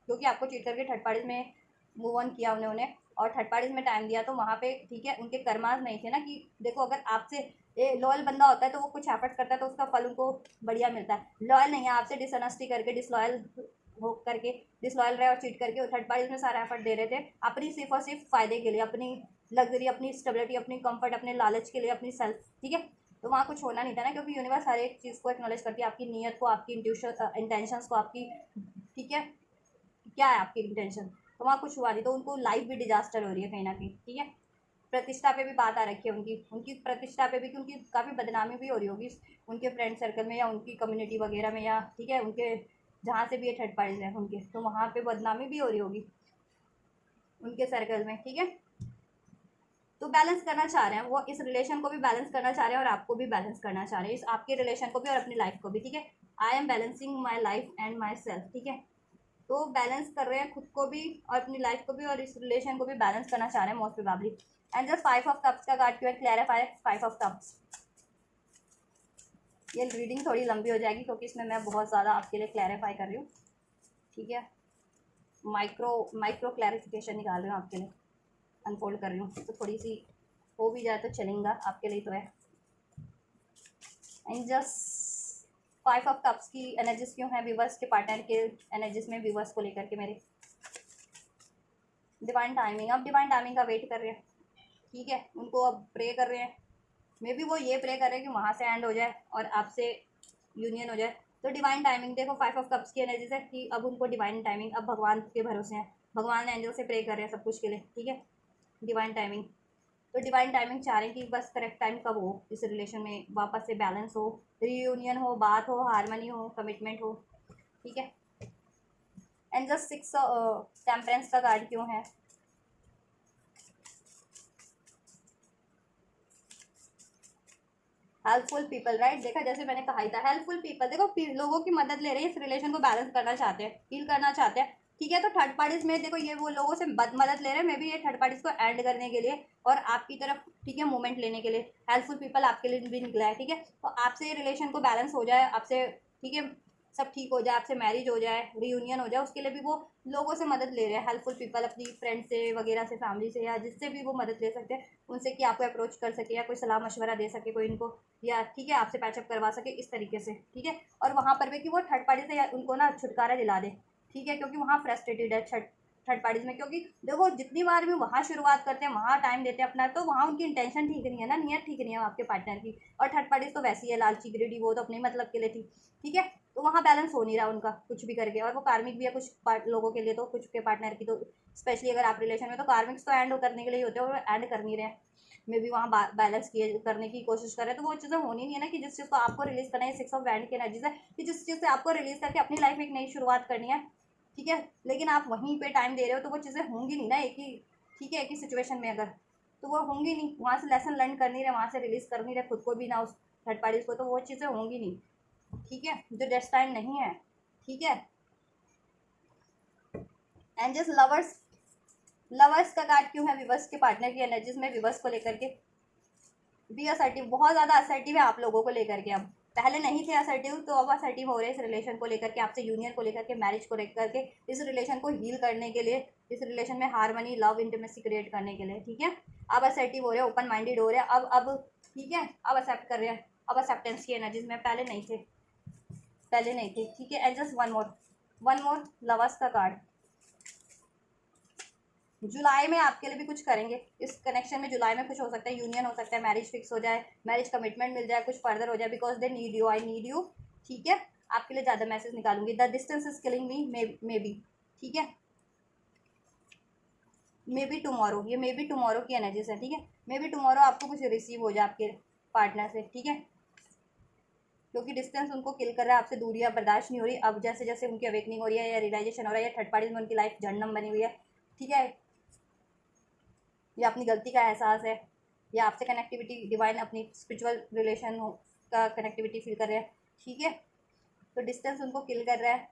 क्योंकि आपको चीट करके थर्ड पार्टीज में मूव ऑन किया उन्होंने, और थर्ड पार्टीज में टाइम दिया, तो वहाँ पे, ठीक है, उनके कर्माज नहीं थे ना, कि देखो अगर आपसे लॉयल बंदा होता है तो वो कुछ एफर्ट्स करता है तो उसका फल उनको बढ़िया मिलता है, लॉयल नहीं है, आपसे डिसऑनेस्टी करके, डिसलॉयल हो करके, डिसलॉयल रहे और चीट करके थर्ड पार्टीज में सारा एफर्ट दे रहे थे अपनी सिर्फ और सिर्फ फायदे के लिए, अपनी लग्जरी, अपनी स्टेबिलिटी, अपनी कंफर्ट, अपने लालच के लिए, अपनी सेल्फ, ठीक है, तो वहाँ कुछ होना नहीं था ना, क्योंकि यूनिवर्स हर एक चीज़ को एक्नॉलेज करती है, आपकी नीयत को, आपकी इंटेंशंस को, आपकी, ठीक है, क्या है आपकी इंटेंशन, तो वहाँ कुछ हुआ नहीं, तो उनको लाइफ भी डिजास्टर हो रही है कहीं ना कहीं, ठीक है, प्रतिष्ठा पे भी बात आ रखी है उनकी उनकी प्रतिष्ठा पे भी, क्योंकि काफ़ी बदनामी भी हो रही होगी उनके फ्रेंड सर्कल में या उनकी कम्युनिटी वगैरह में, या ठीक है उनके जहाँ से भी ये थर्ड पार्टीज हैं उनके, तो वहाँ पे बदनामी भी हो रही होगी उनके सर्कल में, ठीक है, तो बैलेंस करना चाह रहे हैं वो, इस रिलेशन को भी बैलेंस करना चाह रहे हैं और आपको भी बैलेंस करना चाह रहे हैं, इस आपके रिलेशन को भी और अपनी लाइफ को भी, ठीक है, I am balancing my life and my self, ठीक है, तो बैलेंस कर रहे हैं खुद को भी और अपनी लाइफ को भी, और इस रिलेशन को भी बैलेंस करना चाह रहे हैं most probably. And just 5 of cups का कार्ड क्यों है, क्लैरिफाई 5 ऑफ कप्स। ये रीडिंग थोड़ी लंबी हो जाएगी क्योंकि इसमें मैं बहुत ज़्यादा आपके लिए क्लैरिफाई कर रही हूँ, ठीक है, माइक्रो क्लैरिफिकेशन निकाल रही हूँ आपके लिए, अनफोल्ड कर रही हूँ, तो थोड़ी सी हो भी जाए तो चलेगा आपके लिए तो है। एंड जस्ट 5 ऑफ कप्स की एनर्जीज क्यों है व्यूवर्स के पार्टनर के एनर्जीज में, व्यूवर्स को लेकर के मेरे डिवाइन टाइमिंग, अब डिवाइन टाइमिंग का वेट कर रहे हैं, ठीक है, उनको अब प्रे कर रहे हैं, मे बी वो ये प्रे कर रहे हैं कि वहाँ से एंड हो जाए और आपसे यूनियन हो जाए, तो डिवाइन टाइमिंग देखो 5 ऑफ कप्स की एनर्जी से कि अब उनको डिवाइन टाइमिंग, अब भगवान के भरोसे हैं, भगवान ने एंजल से प्रे कर रहे हैं सब कुछ के लिए, ठीक है, डिवाइन टाइमिंग, तो डिवाइन टाइमिंग चाह रहे हैं कि बस करेक्ट टाइम कब हो, इस रिलेशन में वापस से बैलेंस हो, रीयूनियन हो, बात हो, हारमनी हो, कमिटमेंट हो, ठीक है। एंड जस्ट 6 टेम्परेंस का कार्ड क्यों है, हेल्पफुल पीपल, राइट, देखा जैसे मैंने कहा ही था, हेल्पफुल पीपल, देखो लोगों की मदद ले रहे हैं, इस रिलेशन को बैलेंस करना चाहते हैं, हील करना चाहते हैं, ठीक है। तो थर्ड पार्टीज में देखो ये वो लोगों से मदद ले रहे हैं, मे बी ये थर्ड पार्टीज को एंड करने के लिए और आपकी तरफ, ठीक है, मूवमेंट लेने के लिए हेल्पफुल पीपल आपके लिए भी निकला है। ठीक है, तो आपसे ये रिलेशन को बैलेंस हो जाए, आपसे, ठीक है, सब ठीक हो जाए, आपसे मैरिज हो जाए, रियूनियन हो जाए, उसके लिए भी वो लोगों से मदद ले रहे हैं, हेल्पफुल पीपल, अपनी फ्रेंड से वगैरह से, फैमिली से, या जिससे भी वो मदद ले सकते हैं उनसे, कि आपको अप्रोच कर सके या कोई सलाह मशवरा दे सके कोई इनको, या ठीक है आपसे पैचअप करवा सके इस तरीके से। ठीक है, और वहाँ पर भी कि वो थर्ड पार्टी से उनको ना छुटकारा दिला दे। ठीक है, क्योंकि वहाँ फ्रस्ट्रेटेड है थर्ड पार्टीज में, क्योंकि देखो जितनी बार भी वहाँ शुरुआत करते हैं, वहाँ टाइम देते हैं अपना, तो वहाँ उनकी इंटेंशन ठीक नहीं है ना, नियत ठीक नहीं है आपके पार्टनर की। और थर्ड पार्टीज तो वैसी है लालची ग्रेडी, वो तो अपने मतलब के लिए थी। ठीक है, तो वहाँ बैलेंस हो नहीं रहा उनका कुछ भी करके, और वो कार्मिक भी है कुछ लोगों के लिए, तो कुछ के पार्टनर की तो स्पेशली अगर आप रिलेशन में, तो कार्मिक्स तो एंड करने के लिए होते हैं और एंड कर नहीं रहे हैं। मे भी वहाँ बैलेंस किए करने की कोशिश कर रहे हैं, तो वो चीज़ें होनी नहीं है ना, कि जिस चीज़ को आपको रिलीज करना है, 6 ऑफ वैंड की एनर्जी से, कि जिस चीज़ से आपको रिलीज करके अपनी लाइफ में एक नई शुरुआत करनी है। ठीक है, लेकिन आप वहीं पे टाइम दे रहे हो, तो वो चीज़ें होंगी नहीं ना एक ही, ठीक है, एक ही सिचुएशन में अगर, तो वो होंगी नहीं, वहाँ से लेसन लर्न कर नहीं रहे, वहाँ से रिलीज कर नहीं रहे खुद को भी ना उस थर्ड पार्टीज को, तो वो चीज़ें होंगी नहीं। ठीक है, जो डेस्टाइन नहीं है। ठीक है, एंड जस्ट लवर्स, लवर्स का कार्ड क्यों है विवर्स के पार्टनर की एनर्जीज में, विवर्स को लेकर के बी असर्टिव, बहुत ज़्यादा असर्टिव है आप लोगों को लेकर के। अब पहले नहीं थे असर्टिव, तो अब असर्टिव हो रहे हैं इस रिलेशन को लेकर के, आपसे यूनियन को लेकर के, मैरिज को लेकर के, इस रिलेशन को हील करने के लिए, इस रिलेशन में हारमनी, लव, इंटीमेसी क्रिएट करने के लिए। ठीक है, अब असर्टिव हो रहे हैं, ओपन माइंडेड हो रहे हैं, अब ठीक है, अब एक्सेप्ट कर रहे हैं, अब एक्सेप्टेंस की एनर्जीज में, पहले नहीं थे, पहले नहीं थे। ठीक है, and just one more lovers का कार्ड, जुलाई में आपके लिए भी कुछ करेंगे इस कनेक्शन में। जुलाई में कुछ हो सकता है, यूनियन हो सकता है, मैरिज फिक्स हो जाए, मैरिज कमिटमेंट मिल जाए, कुछ फर्दर हो जाए, because they need you, I need you. ठीक है, आपके लिए ज़्यादा मैसेज निकालूंगी। The distance is killing me, maybe, ठीक है, मे बी टुमारो, ये मे बी टुमारो की एनर्जीज है। ठीक है, मे बी टुमारो आपको कुछ रिसीव हो जाए आपके पार्टनर से। ठीक है, क्योंकि डिस्टेंस उनको किल कर रहा है, आपसे दूरियां बर्दाश्त नहीं हो रही। अब जैसे जैसे उनकी अवेकनिंग हो रही है, या रियलाइजेशन हो रहा है, या थर्ड पार्टीज में उनकी लाइफ जहन्नम बनी हुई है। ठीक है, या अपनी गलती का एहसास है, या आपसे कनेक्टिविटी डिवाइन, अपनी स्पिरिचुअल रिलेशन का कनेक्टिविटी फील कर रहे हैं। ठीक है, तो डिस्टेंस उनको किल कर रहा है,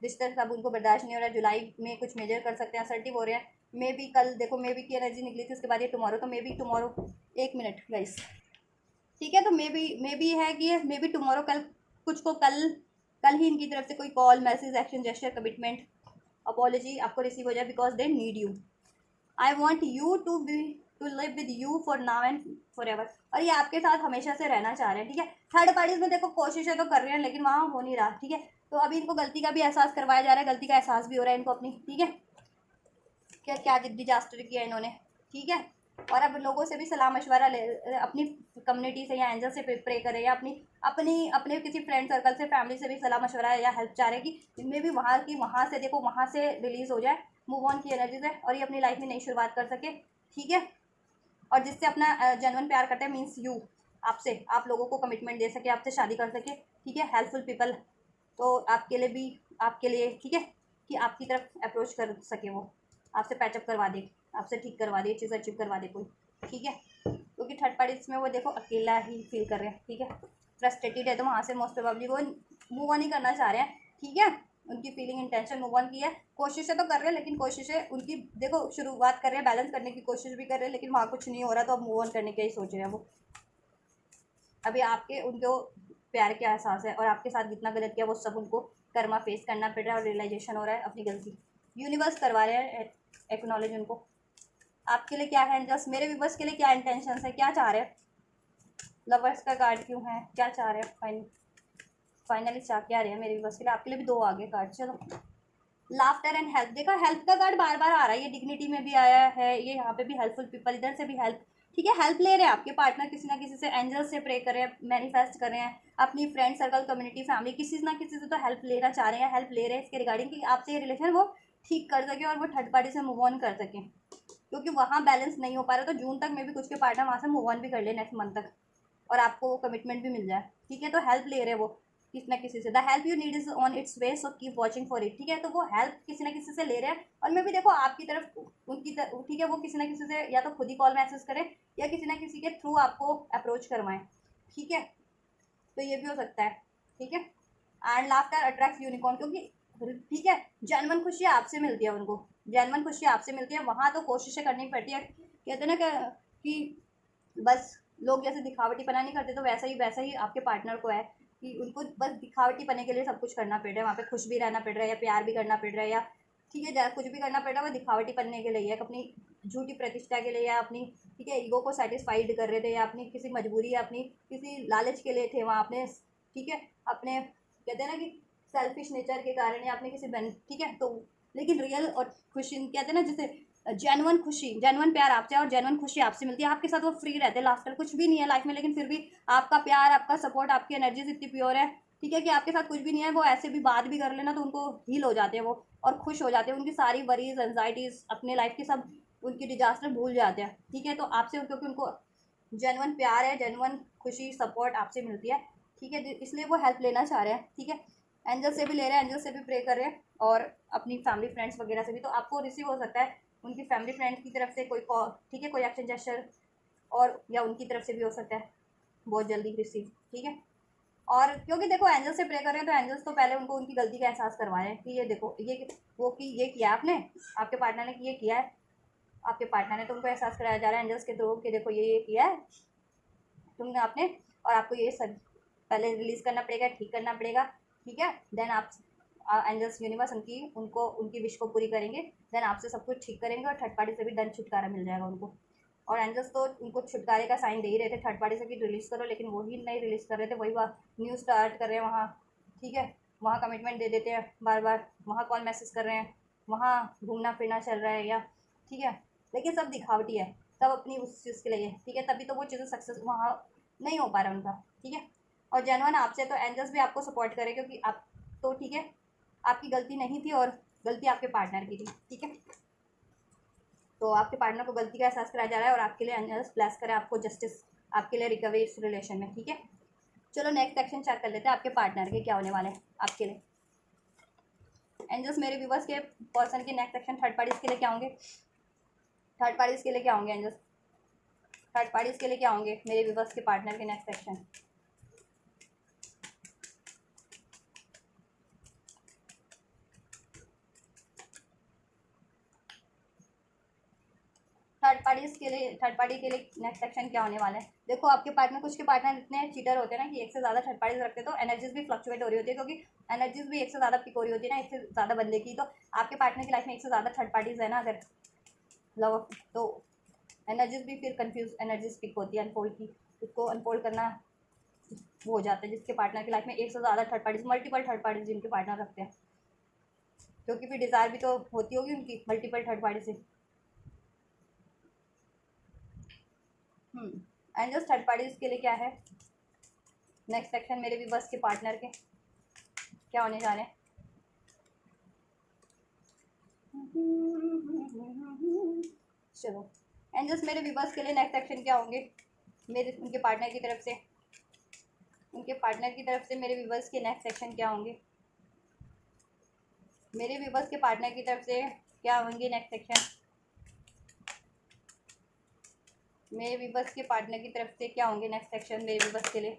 डिस्टेंस अब उनको बर्दाश्त नहीं हो रहा है। जुलाई में कुछ मेजर कर सकते हैं, असर्टिव हो रहे हैं। मे बी कल देखो, मे बी की एनर्जी निकली थी, उसके बाद ये टुमारो, तो मे बी टुमारो, एक मिनट गाइस। ठीक है, तो मे बी है कि मे बी टुमारो, कल कुछ को कल ही इनकी तरफ से कोई call, message, action, gesture, commitment, apology आपको रिसीव हो जाए, because they need you. I want you to live with you for now and forever एवर, और ये आपके साथ हमेशा से रहना चाह रहे हैं। ठीक है, थर्ड पार्टीज में देखो कोशिशें तो कर रहे हैं, लेकिन वहाँ हो नहीं रहा। ठीक है, तो अभी इनको गलती का भी एहसास करवाया जा रहा है, गलती का एहसास भी हो रहा है इनको अपनी। ठीक है, क्या क्या डिजास्टर किया इन्होंने। ठीक है, और अब लोगों से भी सलाह मशवरा ले, अपनी कम्युनिटी से या एंजल से प्रे करें, या अपनी अपनी अपने किसी फ्रेंड सर्कल से, फैमिली से भी सलाह मशवरा या हेल्प चाह रहे हैं, कि इनमें भी वहाँ की, वहाँ से देखो, वहाँ से रिलीज हो जाए, मूव ऑन की एनर्जी से, और ये अपनी लाइफ में नई शुरुआत कर सके। ठीक है, और जिससे अपना जेन्युइन प्यार करते हैं, मीन्स यू, आपसे, आप लोगों को कमिटमेंट दे सके, आपसे शादी कर सके। ठीक है, हेल्पफुल पीपल, तो आपके लिए भी, आपके लिए, ठीक है, कि आपकी तरफ अप्रोच कर सके, वो आपसे पैचअप करवा दे, आपसे ठीक करवा दे, चीज़ अचीव करवा दे कोई। ठीक है, क्योंकि थर्ड पार्टीज में वो देखो अकेला ही फील कर रहे हैं। ठीक है, फ्रस्ट्रेटेड है, तो वहाँ से मोस्ट प्रोबेबली वो मूव ऑन ही करना चाह रहे हैं। ठीक है, उनकी फीलिंग, इंटेंशन मूव ऑन की है, कोशिशें तो कर रहे हैं, लेकिन कोशिशें उनकी देखो, शुरुआत कर रहे हैं, बैलेंस करने की कोशिश भी कर रहे हैं, लेकिन वहाँ कुछ नहीं हो रहा, तो अब मूव ऑन करने का ही सोच रहे हैं वो। अभी आपके उनको प्यार का एहसास है, और आपके साथ जितना गलत किया वो सब उनको कर्मा फेस करना पड़ रहा है, और रियलाइजेशन हो रहा है अपनी गलती, यूनिवर्स करवा रहे हैं एक्नॉलेज उनको। आपके लिए क्या है, जस्ट मेरे व्यूवर्स के लिए क्या इंटेंशन है, क्या चाह रहे हैं, लवर्स का कार्ड क्यों है, क्या चाह रहे हैं, फाइनली चाह क्या रहे हैं मेरे व्यूवर्स के लिए। आपके लिए भी दो आगे कार्ड, चलो। लाफ्टर एंड हेल्प, देखा हेल्प का कार्ड बार बार आ रहा है, ये डिग्निटी में भी आया है, ये यहाँ पे भी हेल्पफुल पीपल, इधर से भी हेल्प। ठीक है, हेल्प ले रहे हैं आपके पार्टनर किसी ना किसी से, एंजल से प्रे कर रहे हैं, मैनिफेस्ट कर रहे हैं, अपनी फ्रेंड सर्कल, कम्युनिटी, फैमिली, किसी ना किसी से तो हेल्प लेना चाह रहे हैं, हेल्प ले रहे हैं इसके रिगार्डिंग, कि आपसे ये रिलेशन वो ठीक कर सके, और वो थर्ड पार्टी से मूव ऑन कर सकें, क्योंकि वहाँ बैलेंस नहीं हो पा रहा, तो जून तक में भी कुछ के पार्टनर वहाँ से मूव ऑन भी कर ले, नेक्स्ट मंथ तक, और आपको कमिटमेंट भी मिल जाए। ठीक है, तो हेल्प ले रहे हैं वो किसी ना किसी से, the help you need is on it's way, so keep watching for it. ठीक है, तो वो हेल्प किसी ना किसी से ले रहे हैं, और मैं भी देखो आपकी तरफ उनकी ठीक है, वो किसी ना किसी से या तो खुद ही कॉल मैसेज करें, या किसी ना किसी के थ्रू आपको अप्रोच करवाएं। ठीक है, तो ये भी हो सकता है। ठीक है, एंड लाफ्टर अट्रैक्ट्स यूनिकॉर्न, क्योंकि ठीक है, जेन्युइन खुशी आपसे मिलती है उनको, जेन्युइन खुशी आपसे मिलती है। वहाँ तो कोशिशें करनी पड़ती है, कहते हैं ना कि बस लोग जैसे दिखावटीपना नहीं करते, तो वैसा ही आपके पार्टनर को है कि उनको बस दिखावटी पने के लिए सब कुछ करना पड़ रहा है, वहाँ पे खुश भी रहना पड़ रहा है, या प्यार भी करना पड़ रहा है, या ठीक है कुछ भी करना पड़ रहा है, वो दिखावटी पन्ने के लिए, अपनी झूठी प्रतिष्ठा के लिए, या अपनी ठीक है ईगो को सेटिस्फाइड कर रहे थे, या अपनी किसी मजबूरी या अपनी किसी लालच के लिए थे वहाँ अपने, ठीक है अपने कहते हैं ना कि सेल्फिश नेचर के कारण, या अपने किसी बन ठीक है। तो लेकिन रियल और खुशी कहते हैं ना जैसे जेन्युइन खुशी, जेन्युइन प्यार आपसे और जेन्युइन खुशी आपसे मिलती है, आपके साथ वो फ्री रहते हैं, लाफ्टर कुछ भी नहीं है लाइफ में, लेकिन फिर भी आपका प्यार, आपका सपोर्ट, आपकी एनर्जीज इतनी प्योर है, ठीक है कि आपके साथ कुछ भी नहीं है, वो ऐसे भी बात भी कर लेना तो उनको हील हो जाते हैं वो, और खुश हो जाते हैं, उनकी सारी वरीज एनजाइटीज अपने लाइफ की सब उनकी डिजास्टर भूल जाते हैं, ठीक है। तो आपसे क्योंकि उनको जेन्युइन प्यार है, जेन्युइन खुशी सपोर्ट आपसे मिलती है, ठीक है, इसलिए वो हेल्प लेना चाह रहे हैं, ठीक है। एंजल से भी ले रहे हैं, एंजल से भी प्रे कर रहे हैं, और अपनी फैमिली फ्रेंड्स वगैरह से भी, तो आपको रिसीव हो सकता है उनकी फैमिली फ्रेंड्स की तरफ से कोई कॉल, ठीक है कोई एक्शन जेस्चर, और या उनकी तरफ से भी हो सकता है बहुत जल्दी रिसीव, ठीक है। और क्योंकि देखो एंजल से प्रे कर रहे हैं, तो एंजल्स तो पहले उनको उनकी गलती का एहसास करवा रहे हैं कि ये देखो ये वो कि ये किया आपने, आपके पार्टनर ने कि ये किया है, आपके पार्टनर ने, तो उनको एहसास कराया जा रहा है एंजल्स के थ्रू कि देखो ये किया है तुमने आपने, और आपको ये सब पहले रिलीज़ करना पड़ेगा, ठीक करना पड़ेगा, ठीक है। देन आप एंजल्स यूनिवर्स उनकी विश को पूरी करेंगे, देन आपसे सब कुछ ठीक करेंगे, और थर्ड पार्टी से भी दंड छुटकारा मिल जाएगा उनको। और एंजल्स तो उनको छुटकारे का साइन दे ही रहे थे थर्ड पार्टी से कि रिलीज़ करो, लेकिन वो ही नहीं रिलीज़ कर रहे थे, वही न्यू स्टार्ट कर रहे हैं वहाँ, ठीक है। वहाँ कमिटमेंट दे देते हैं बार बार, वहाँ कॉल मैसेज कर रहे हैं, वहाँ घूमना फिरना चल रहा है, या ठीक है, लेकिन सब दिखावटी है, सब अपनी उस चीज़ के लिए, ठीक है, तभी तो वो चीज़ें सक्सेस वहाँ नहीं हो पा रहा उनका, ठीक है। और जेन्युइन आपसे तो एंजल्स भी आपको सपोर्ट करे, क्योंकि आप तो ठीक है आपकी गलती नहीं थी, और गलती आपके पार्टनर की थी, ठीक है। तो आपके पार्टनर को गलती का एहसास कराया जा रहा है, और आपके लिए एंजल्स ब्लेस करें आपको जस्टिस, आपके लिए रिकवरी इस रिलेशन में, ठीक है। चलो नेक्स्ट सेक्शन चेक कर लेते हैं आपके पार्टनर के क्या होने वाले हैं आपके लिए। एंजल्स मेरे व्यूवर्स के पर्सन के नेक्स्ट सेक्शन थर्ड पार्टीज के लिए क्या होंगे, थर्ड पार्टीज के लिए क्या होंगे एंजल्स, थर्ड पार्टीज के लिए क्या होंगे मेरे व्यूवर्स के पार्टनर के नेक्स्ट सेक्शन। थर्ड पार्टी के लिए नेक्स्ट सेक्शन क्या होने वाला है। देखो आपके पार्टनर, कुछ के पार्टनर इतने चीटर होते हैं ना कि एक से ज़्यादा थर्ड पार्टीज रखते हैं, तो एनर्जीज भी फ्लक्चुएट हो रही होती है, क्योंकि एनर्जीज भी एक से ज़्यादा पिक हो रही होती है ना, एक से ज़्यादा बंदे की। तो आपके पार्टनर की लाइफ में एक से ज़्यादा थर्ड पार्टीज है ना अगर लव, तो एनर्जीज भी फिर कंफ्यूज एनर्जीज पिक होती है अनफोल्ड की, उसको अनफोल्ड करना वो हो जाता है जिसके पार्टनर की लाइफ में एक से ज़्यादा third parties, multiple third parties जिनके पार्टनर रखते हैं, क्योंकि फिर डिज़ायर भी तो होती होगी उनकी मल्टीपल थर्ड पार्टी से। एंड जस्ट थर्ड पार्टीज के लिए क्या है नेक्स्ट सेक्शन मेरे भी बस के पार्टनर के क्या होने जा रहे हैं। चलो एंजल्स मेरे विवर्स के लिए नेक्स्ट सेक्शन क्या होंगे मेरे उनके पार्टनर की तरफ से, उनके पार्टनर की तरफ से मेरे विवर्स के नेक्स्ट सेक्शन क्या होंगे, मेरे विवर्स के पार्टनर की तरफ से क्या होंगे नेक्स्ट सेक्शन, मेरे विवर्स के पार्टनर की तरफ से क्या होंगे नेक्स्ट सेक्शन मेरे विवर्स के लिए।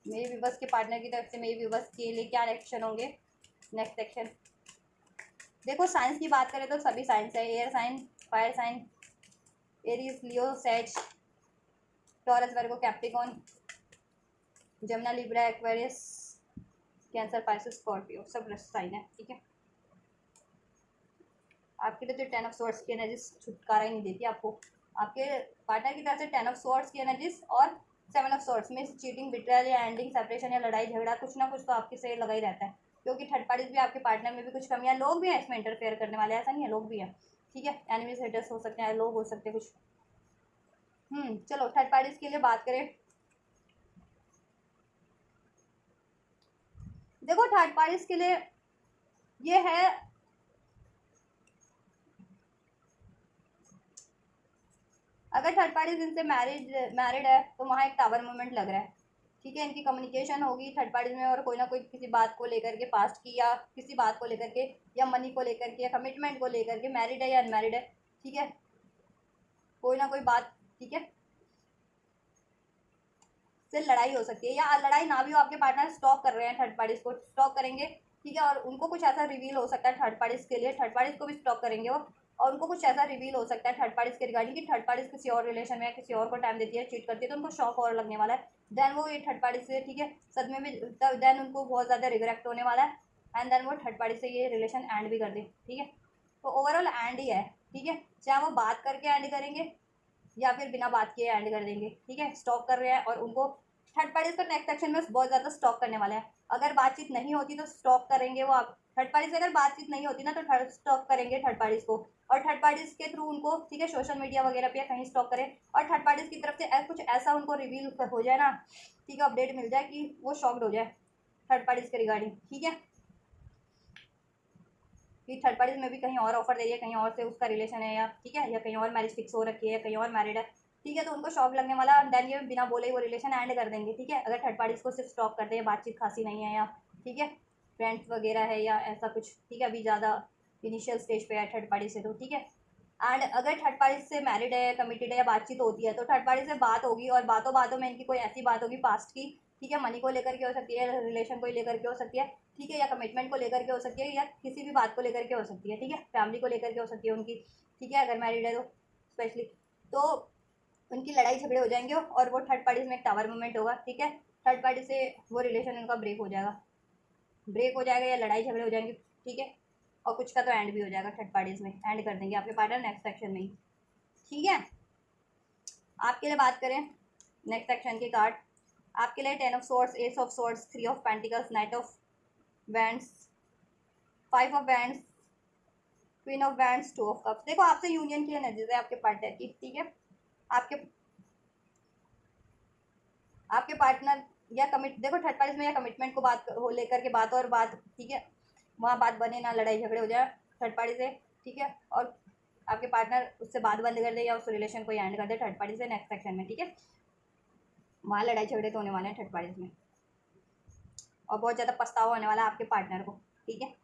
मेरे विवर्स के पार्टनर की तरफ से मेरे विवर्स के लिए क्या एक्शन होंगे नेक्स्ट सेक्शन। देखो साइंस की बात करें तो सभी साइंस है, air sign, fire sign, Aries, Leo, सेज, टॉरस, वर्गो, कैप्रिकॉन, जमुना, Libra, Aquarius, Cancer, Pisces, Scorpio, सब साइन है, ठीक है। आपके लिए तो 10 ऑफ स्वॉर्ड्स की एनर्जीज छुटकारा ही नहीं देती आपको, आपके पार्टनर की तरफ से 10 ऑफ स्वॉर्ड्स की एनर्जीज और 7 ऑफ स्वॉर्ड्स में चीटिंग, बिट्रेयल या एंडिंग, सेपरेशन या लड़ाई झगड़ा कुछ ना कुछ तो आपके से लगा ही रहता है, क्योंकि थर्ड पार्टीज भी आपके पार्टनर में भी कुछ कमियां, लोग भी हैं इसमें इंटरफेयर करने वाले, ऐसा नहीं है, लोग भी हैं, ठीक है। एनिमीज, हेटर्स हो सकते हैं, लोग हो सकते हैं कुछ। चलो थर्ड पार्टीज के लिए बात करें। देखो थर्ड पार्टीज के लिए ये है, अगर थर्ड पार्टीज इनसे मैरिड है तो वहाँ एक टावर मूवमेंट लग रहा है, ठीक है। इनकी कम्युनिकेशन होगी थर्ड पार्टीज में, और कोई ना कोई किसी बात को लेकर के, पास्ट की या किसी बात को लेकर के, या मनी को लेकर के, या कमिटमेंट को लेकर के, मैरिड है या अनमैरिड है, ठीक है, कोई ना कोई बात, ठीक है। से लड़ाई हो सकती है, या लड़ाई ना भी हो, आपके पार्टनर स्टॉक कर रहे हैं, थर्ड पार्टीज को स्टॉक करेंगे, ठीक है, और उनको कुछ ऐसा रिवील हो सकता है थर्ड पार्टीज के लिए, थर्ड पार्टीज को भी स्टॉक करेंगे वो, और उनको कुछ ऐसा रिवील हो सकता है थर्ड पार्टीज के रिगार्डिंग कि थर्ड पार्टीज किसी और रिलेशन में या किसी और को टाइम देती है, चीट करती है, तो उनको शॉक और लगने वाला है। देन वो ये थर्ड पार्टी से, ठीक है, सदमे में, देन उनको बहुत ज़्यादा रिग्रेक्ट होने वाला है, एंड देन वो थर्ड पार्टी से ये रिलेशन एंड भी कर दे, ठीक है। तो ओवरऑल एंड ही है, ठीक है, चाहे वो बात करके एंड करेंगे या फिर बिना बात किए एंड कर देंगे, ठीक है। स्टॉक कर रहे हैं और उनको थर्ड पार्टीज को नेक्स्ट सेक्शन में बहुत ज़्यादा स्टॉक करने वाले हैं। अगर बातचीत नहीं होती तो स्टॉक करेंगे वो, आप थर्ड पार्टी से अगर बातचीत नहीं होती ना तो थर्ड स्टॉक करेंगे थर्ड पार्टीज को, और थर्ड पार्टीज के थ्रू उनको, ठीक है, सोशल मीडिया वगैरह पे कहीं स्टॉक करें, और थर्ड पार्टीज की तरफ से कुछ ऐसा उनको रिवील हो जाए ना, ठीक है, अपडेट मिल जाए कि वो शॉक्ड हो जाए थर्ड पार्टीज के रिगार्डिंग, ठीक है, कि थर्ड पार्टीज में भी कहीं और ऑफर दे रही है, कहीं और से उसका रिलेशन है, या ठीक है, या कहीं और मैरिज फिक्स हो रखी है, कहीं और मैरिड है, ठीक है, तो उनको शॉक लगने वाला, देन ये बिना बोले ही वो रिलेशन एंड कर देंगे, ठीक है, अगर थर्ड पार्टीज को सिर्फ स्टॉक करते हैं, बातचीत खासी नहीं है, या ठीक है, फ्रेंड्स वगैरह है या ऐसा कुछ, ठीक है, अभी ज़्यादा इनिशियल स्टेज पे है थर्ड पार्टी से, तो ठीक है। एंड अगर थर्ड पार्टी से मैरिड है, कमिटेड है या बातचीत होती है, तो थर्ड पार्टी से बात होगी, और बातों बातों में इनकी कोई ऐसी बात होगी पास्ट की, ठीक है, मनी को लेकर के हो सकती है, रिलेशन को लेकर के हो सकती है, ठीक है, या कमिटमेंट को लेकर के हो सकती है, या किसी भी बात को लेकर के हो सकती है, ठीक है, फैमिली को लेकर के हो सकती है उनकी, ठीक है, अगर मैरिड है तो स्पेशली, तो उनकी लड़ाई झगड़े हो जाएंगे, और वो थर्ड पार्टी में एक टावर मूवमेंट होगा, ठीक है, थर्ड पार्टी से वो रिलेशन उनका ब्रेक हो जाएगा या लड़ाई झगड़े हो जाएंगे, ठीक है, और कुछ का तो एंड भी हो जाएगा, थर्ड पार्टीज में एंड कर देंगे आपके पार्टनर नेक्स्ट सेक्शन में ही, ठीक है। आपके लिए बात करें नेक्स्ट सेक्शन के कार्ड, आपके लिए 10 of swords, S of swords, 3 of pentacles, knight of wands, 5 of wands, queen of wands, 2 of cups. देखो आपसे यूनियन की एनर्जीज है आपके पार्टनर की, ठीक है, आपके आपके पार्टनर या कमिट, देखो थर्ड पार्टी में या कमिटमेंट को बात हो लेकर के बात, और बात, ठीक है, वहाँ बात बने ना, लड़ाई झगड़े हो जाए थर्ड पार्टी से, ठीक है, और आपके पार्टनर उससे बात बंद कर दे या उस रिलेशन को एंड कर दे थर्ड पार्टी से नेक्स्ट सेक्शन में, ठीक है, वहाँ लड़ाई झगड़े तो होने वाले हैं थर्ड पार्टीज में, और बहुत ज़्यादा पछतावा होने वाला है आपके पार्टनर को, ठीक है।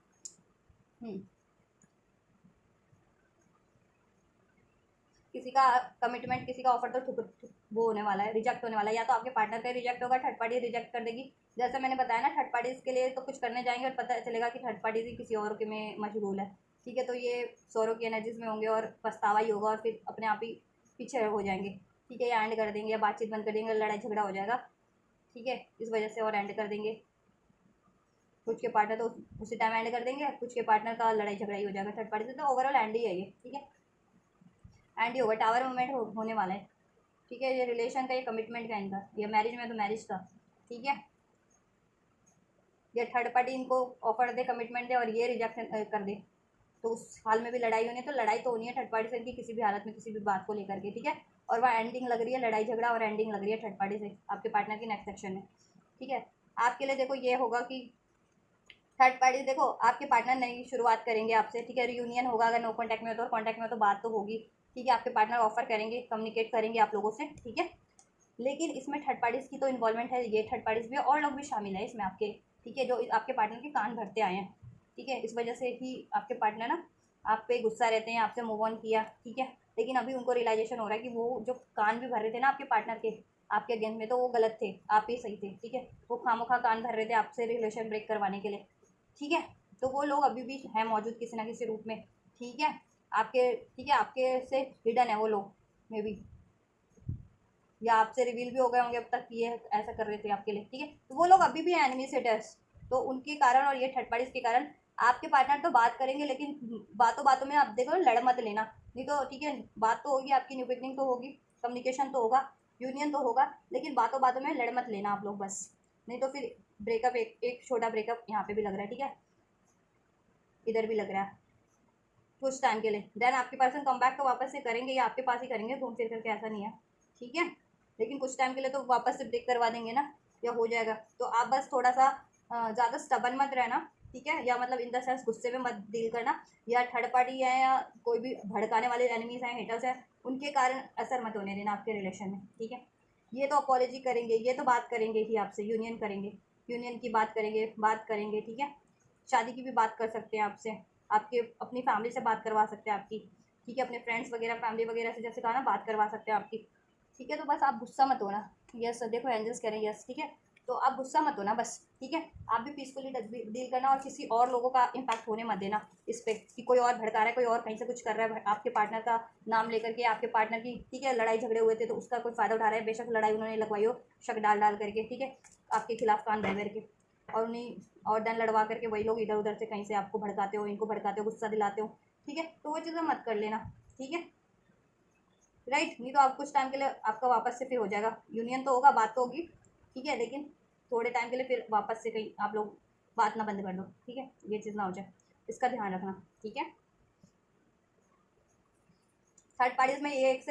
किसी का कमिटमेंट, किसी का ऑफर तो वो होने वाला है, रिजेक्ट होने वाला है, या तो आपके पार्टनर का रिजेक्ट होगा, थर्ड पार्टी रिजेक्ट कर देगी, जैसे मैंने बताया ना, थर्ड पार्टीज के लिए तो कुछ करने जाएंगे और पता चलेगा कि थर्ड पार्टीज ही किसी और के में मशगूल है, ठीक है, तो ये सौरों की एनर्जीज में होंगे और पछतावा ही होगा, और फिर अपने आप ही पीछे हो जाएंगे, ठीक है, या एंड कर देंगे, या बातचीत बंद कर देंगे, लड़ाई झगड़ा हो जाएगा, ठीक है, इस वजह से, और एंड कर देंगे। कुछ के पार्टनर तो उसी टाइम एंड कर देंगे, कुछ के पार्टनर का लड़ाई झगड़ा ही हो जाएगा थर्ड पार्टी से, तो ओवरऑल एंड ही है ये, ठीक है, एंड ही होगा, टावर मूवमेंट होने वाला है, ठीक है, ये रिलेशन का, ये कमिटमेंट का इनका, ये मैरिज में तो मैरिज का, ठीक है, ये थर्ड पार्टी इनको ऑफर दे, कमिटमेंट दे, और ये रिजेक्ट कर दे, तो उस हाल में भी लड़ाई होनी है, तो लड़ाई तो होनी है थर्ड पार्टी से इनकी किसी भी हालत में, किसी भी बात को लेकर के, ठीक है, और वह एंडिंग लग रही है, लड़ाई झगड़ा और एंडिंग लग रही है थर्ड पार्टी से आपके पार्टनर की नेक्स्ट सेक्शन में, ठीक है। आपके लिए देखो ये होगा कि थर्ड पार्टी, देखो आपके पार्टनर नई शुरुआत करेंगे आपसे, ठीक है, रियूनियन होगा, अगर नो कॉन्टैक्ट में हो तो, कॉन्टैक्ट में हो तो बात तो होगी, ठीक है, आपके पार्टनर ऑफर करेंगे, कम्युनिकेट करेंगे आप लोगों से, ठीक है, लेकिन इसमें थर्ड पार्टीज की तो इन्वॉल्वमेंट है, ये थर्ड पार्टीज भी और लोग भी शामिल है इसमें आपके, ठीक है, जो आपके पार्टनर के कान भरते आए हैं, ठीक है, इस वजह से ही आपके पार्टनर ना आप पे गुस्सा रहते हैं, आपसे मूव ऑन किया, ठीक है, लेकिन अभी उनको रियलाइजेशन हो रहा है कि वो जो कान भी भर रहे थे ना आपके पार्टनर के, आपके अगेंस्ट में, तो वो गलत थे, आप ही सही थे, ठीक है, वो खामोखा कान भर रहे थे आपसे रिलेशन ब्रेक करवाने के लिए, ठीक है, तो वो लोग अभी भी हैं मौजूद किसी ना किसी रूप में, ठीक है, आपके, ठीक है, आपके से हिडन है वो लोग मे बी, या आपसे रिवील भी हो गए होंगे अब तक ये ऐसा कर रहे थे आपके लिए, ठीक है, तो वो लोग अभी भी एनिमी से टच, तो उनके कारण और ये थर्ड पार्टीज के कारण आपके पार्टनर तो बात करेंगे, लेकिन बातों बातों में आप देखो लड़ मत लेना, नहीं तो ठीक है, बात तो होगी आपकी, न्यू बिगनिंग तो होगी, कम्युनिकेशन तो होगा, यूनियन तो होगा, लेकिन बातों बातों में लड़ मत लेना आप लोग बस, नहीं तो फिर ब्रेकअप, एक छोटा ब्रेकअप यहाँ पे भी लग रहा है, ठीक है, इधर भी लग रहा है कुछ टाइम के लिए, देन आपके पर्सन कम बैक तो वापस से करेंगे, या आपके पास ही करेंगे घूम फिर करके, ऐसा नहीं है, ठीक है, लेकिन कुछ टाइम के लिए तो वापस से ब्रेक करवा देंगे ना, या हो जाएगा, तो आप बस थोड़ा सा ज़्यादा स्टबन मत रहना, ठीक है, या मतलब इन द सेंस गुस्से में मत डील करना, या थर्ड पार्टी है या कोई भी भड़काने वाले एनिमीज हैं, हेटर्स हैं, उनके कारण असर मत होने देना आपके रिलेशन में, ठीक है, ये तो अपॉलोजी करेंगे, ये तो बात करेंगे ही आपसे, यूनियन करेंगे, यूनियन की बात करेंगे, ठीक है, शादी की भी बात कर सकते हैं आपसे, आपके अपनी फैमिली से बात करवा सकते हैं आपकी, ठीक है, अपने फ्रेंड्स वगैरह फैमिली वगैरह से, जैसे कहा ना, बात करवा सकते हैं आपकी, ठीक है। तो बस आप गुस्सा मत होना। यस देखो एंजल्स कह रहे हैं यस, ठीक है। तो आप गुस्सा मत होना बस, ठीक है। आप भी पीसफुली डील करना और किसी और लोगों का इम्पैक्ट होने मत देना इस पर कि कोई और भड़का रहा है, कोई और कहीं से कुछ कर रहा है आपके पार्टनर का नाम लेकर के, आपके पार्टनर की, ठीक है, लड़ाई झगड़े हुए थे तो उसका कोई फ़ायदा उठा रहा है। बेशक लड़ाई उन्होंने लगवाई हो शक डाल डाल करके, ठीक है, आपके खिलाफ कान बह बह के, और उन्हीं और डन लड़वा करके वही लोग इधर उधर से कहीं से आपको भड़काते हो, इनको भड़काते हो, गुस्सा दिलाते हो, ठीक है। तो वो चीज़ें मत कर लेना, ठीक है, राइट। नहीं तो आप कुछ टाइम के लिए आपका वापस से फिर हो जाएगा, यूनियन तो होगा, बात तो होगी, ठीक है, लेकिन थोड़े टाइम के लिए फिर वापस से कहीं आप लोग बात ना बंद कर दो, ठीक है, ये चीज़ ना हो जाए, इसका ध्यान रखना, ठीक है। थर्ड पार्टीज में ये 1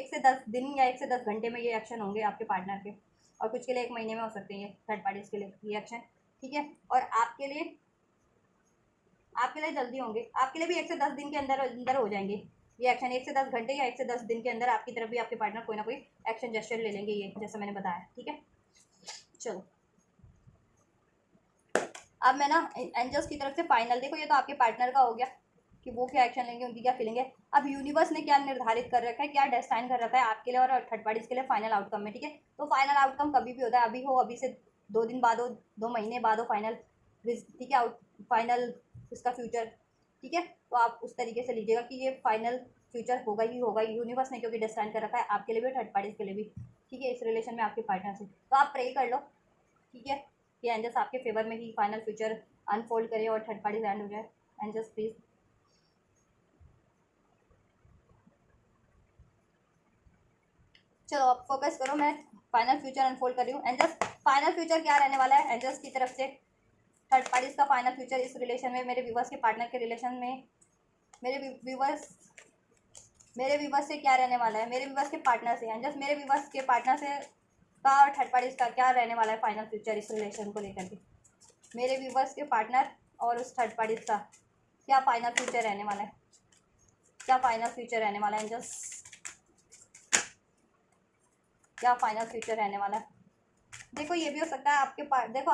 से 10 दिन या 1 से 10 घंटे में ये एक्शन होंगे आपके पार्टनर के, और कुछ के लिए 1 महीने में हो सकते हैं ये थर्ड पार्टीज के लिए ये एक्शन, ठीक है। और आपके लिए जल्दी होंगे, आपके लिए भी 1 से 10 दिन के अंदर अंदर हो जाएंगे ये एक्शन। 1 से 10 घंटे या 1 से 10 दिन के अंदर आपकी तरफ भी आपके पार्टनर कोई ना कोई एक्शन जेस्चर ले लेंगे, ये जैसा मैंने बताया, ठीक है। चलो अब मैं ना एंजल्स की तरफ से फाइनल, देखो ये तो आपके पार्टनर का हो गया कि वो क्या एक्शन लेंगे, उनकी क्या फीलिंग है। अब यूनिवर्स ने क्या निर्धारित कर रखा है, क्या डेस्टाइन कर रखा है आपके लिए और थर्ड पार्टीज के लिए फाइनल आउटकम में, ठीक है। तो फाइनल आउटकम कभी भी होता है, अभी हो, अभी से 2 दिन बाद हो, 2 महीने बाद हो फाइनल, ठीक है, फाइनल इसका फ्यूचर, ठीक है। तो आप उस तरीके से लीजिएगा कि ये फाइनल फ्यूचर होगा ही होगा, यूनिवर्स ने क्योंकि डिसाइड कर रखा है आपके लिए भी थर्ड पार्टीज के लिए भी, ठीक है, इस रिलेशन में आपके पार्टनर से। तो आप प्रे कर लो, ठीक है, कि एंजल्स आपके फेवर में ही फाइनल फ्यूचर अनफोल्ड करे और थर्ड पार्टी लैंड हो जाए। एंजल्स प्लीज, चलो आप फोकस करो, मैं फाइनल फ्यूचर अनफोल्ड कर रही हूँ। एंजल्स फाइनल फ्यूचर क्या रहने वाला है एंजल्स की तरफ से, थर्ड पार्टीज का फाइनल फ्यूचर इस रिलेशन में, मेरे व्यूवर्स के पार्टनर के रिलेशन में, मेरे व्यूवर्स से क्या रहने वाला है, मेरे व्यूवर्स के पार्टनर से, एंजल्स मेरे व्यूवर्स के पार्टनर से का और थर्ड पार्टीज का क्या रहने वाला है फाइनल फ्यूचर इस रिलेशन को लेकर के, मेरे व्यूवर्स के पार्टनर और उस थर्ड पार्टीज का क्या फाइनल फ्यूचर रहने वाला है, क्या फाइनल फ्यूचर रहने वाला है एंजल्स, क्या फाइनल फ्यूचर रहने वाला है। देखो ये भी हो सकता है आपके पास, देखो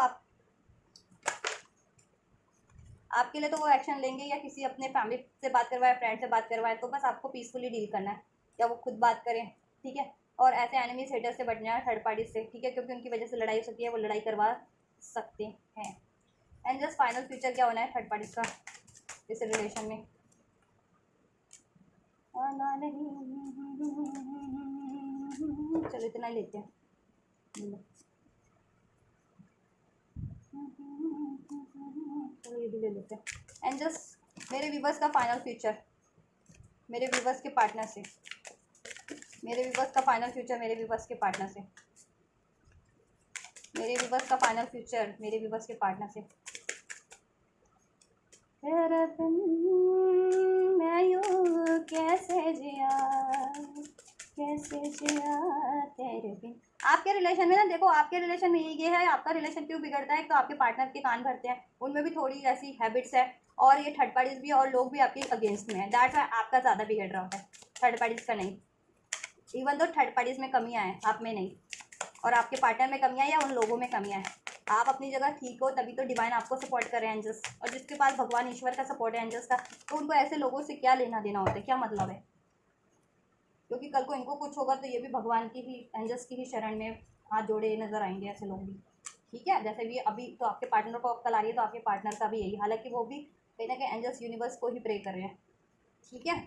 आपके लिए तो वो एक्शन लेंगे या किसी अपने फैमिली से बात करवाए, फ्रेंड से बात करवाए, तो बस आपको पीसफुली डील करना है, या वो खुद बात करें, ठीक है। और ऐसे एनिमीज हेटर्स से बचना है थर्ड पार्टी से, ठीक है, क्योंकि उनकी वजह से लड़ाई हो सकती है, वो लड़ाई करवा सकते हैं। एंड जस्ट फाइनल फ्यूचर क्या होना है थर्ड पार्टी का इस रिलेशन में, चलो इतना ही लेते हैं, चलो ये भी ले लेते हैं। एंड जस्ट मेरे व्यूवर्स का फाइनल फ्यूचर, मेरे व्यूवर्स के पार्टनर से, मेरे व्यूवर्स का फाइनल फ्यूचर, मेरे व्यूवर्स के पार्टनर से, मेरे व्यूवर्स का फाइनल फ्यूचर, मेरे व्यूवर्स के पार्टनर से। तेरे बिन मैं यूं कैसे जिया, कैसे जिया तेरे बिन। आपके रिलेशन में ना, देखो आपके रिलेशन में ये है, आपका रिलेशन क्यों बिगड़ता है, तो आपके पार्टनर के कान भरते हैं, उनमें भी थोड़ी ऐसी हैबिट्स है, और ये थर्ड पार्टीज भी और लोग भी आपके अगेंस्ट में है, दैट वाई आपका ज़्यादा बिगड़ रहा होता है, थर्ड पार्टीज का नहीं। इवन तो थर्ड पार्टीज में कमियाँ हैं, आप में नहीं, और आपके पार्टनर में कमियाँ या उन लोगों में कमियाँ हैं। आप अपनी जगह ठीक हो तभी तो डिवाइन आपको सपोर्ट करे एंजल्स, और जिसके पास भगवान ईश्वर का सपोर्ट है एंजल्स का, तो उनको ऐसे लोगों से क्या लेना देना होता है, क्या मतलब है, क्योंकि कल को इनको कुछ होगा तो ये भी भगवान की ही, एंजल्स की ही शरण में हाथ जोड़े नजर आएंगे ऐसे लोग भी, ठीक है। जैसे भी अभी तो आपके पार्टनर को अक्ल आ रही है, तो आपके पार्टनर का भी यही, हालांकि वो भी कहीं ना कहीं एंजल्स यूनिवर्स को ही प्रे कर रहे हैं, ठीक है।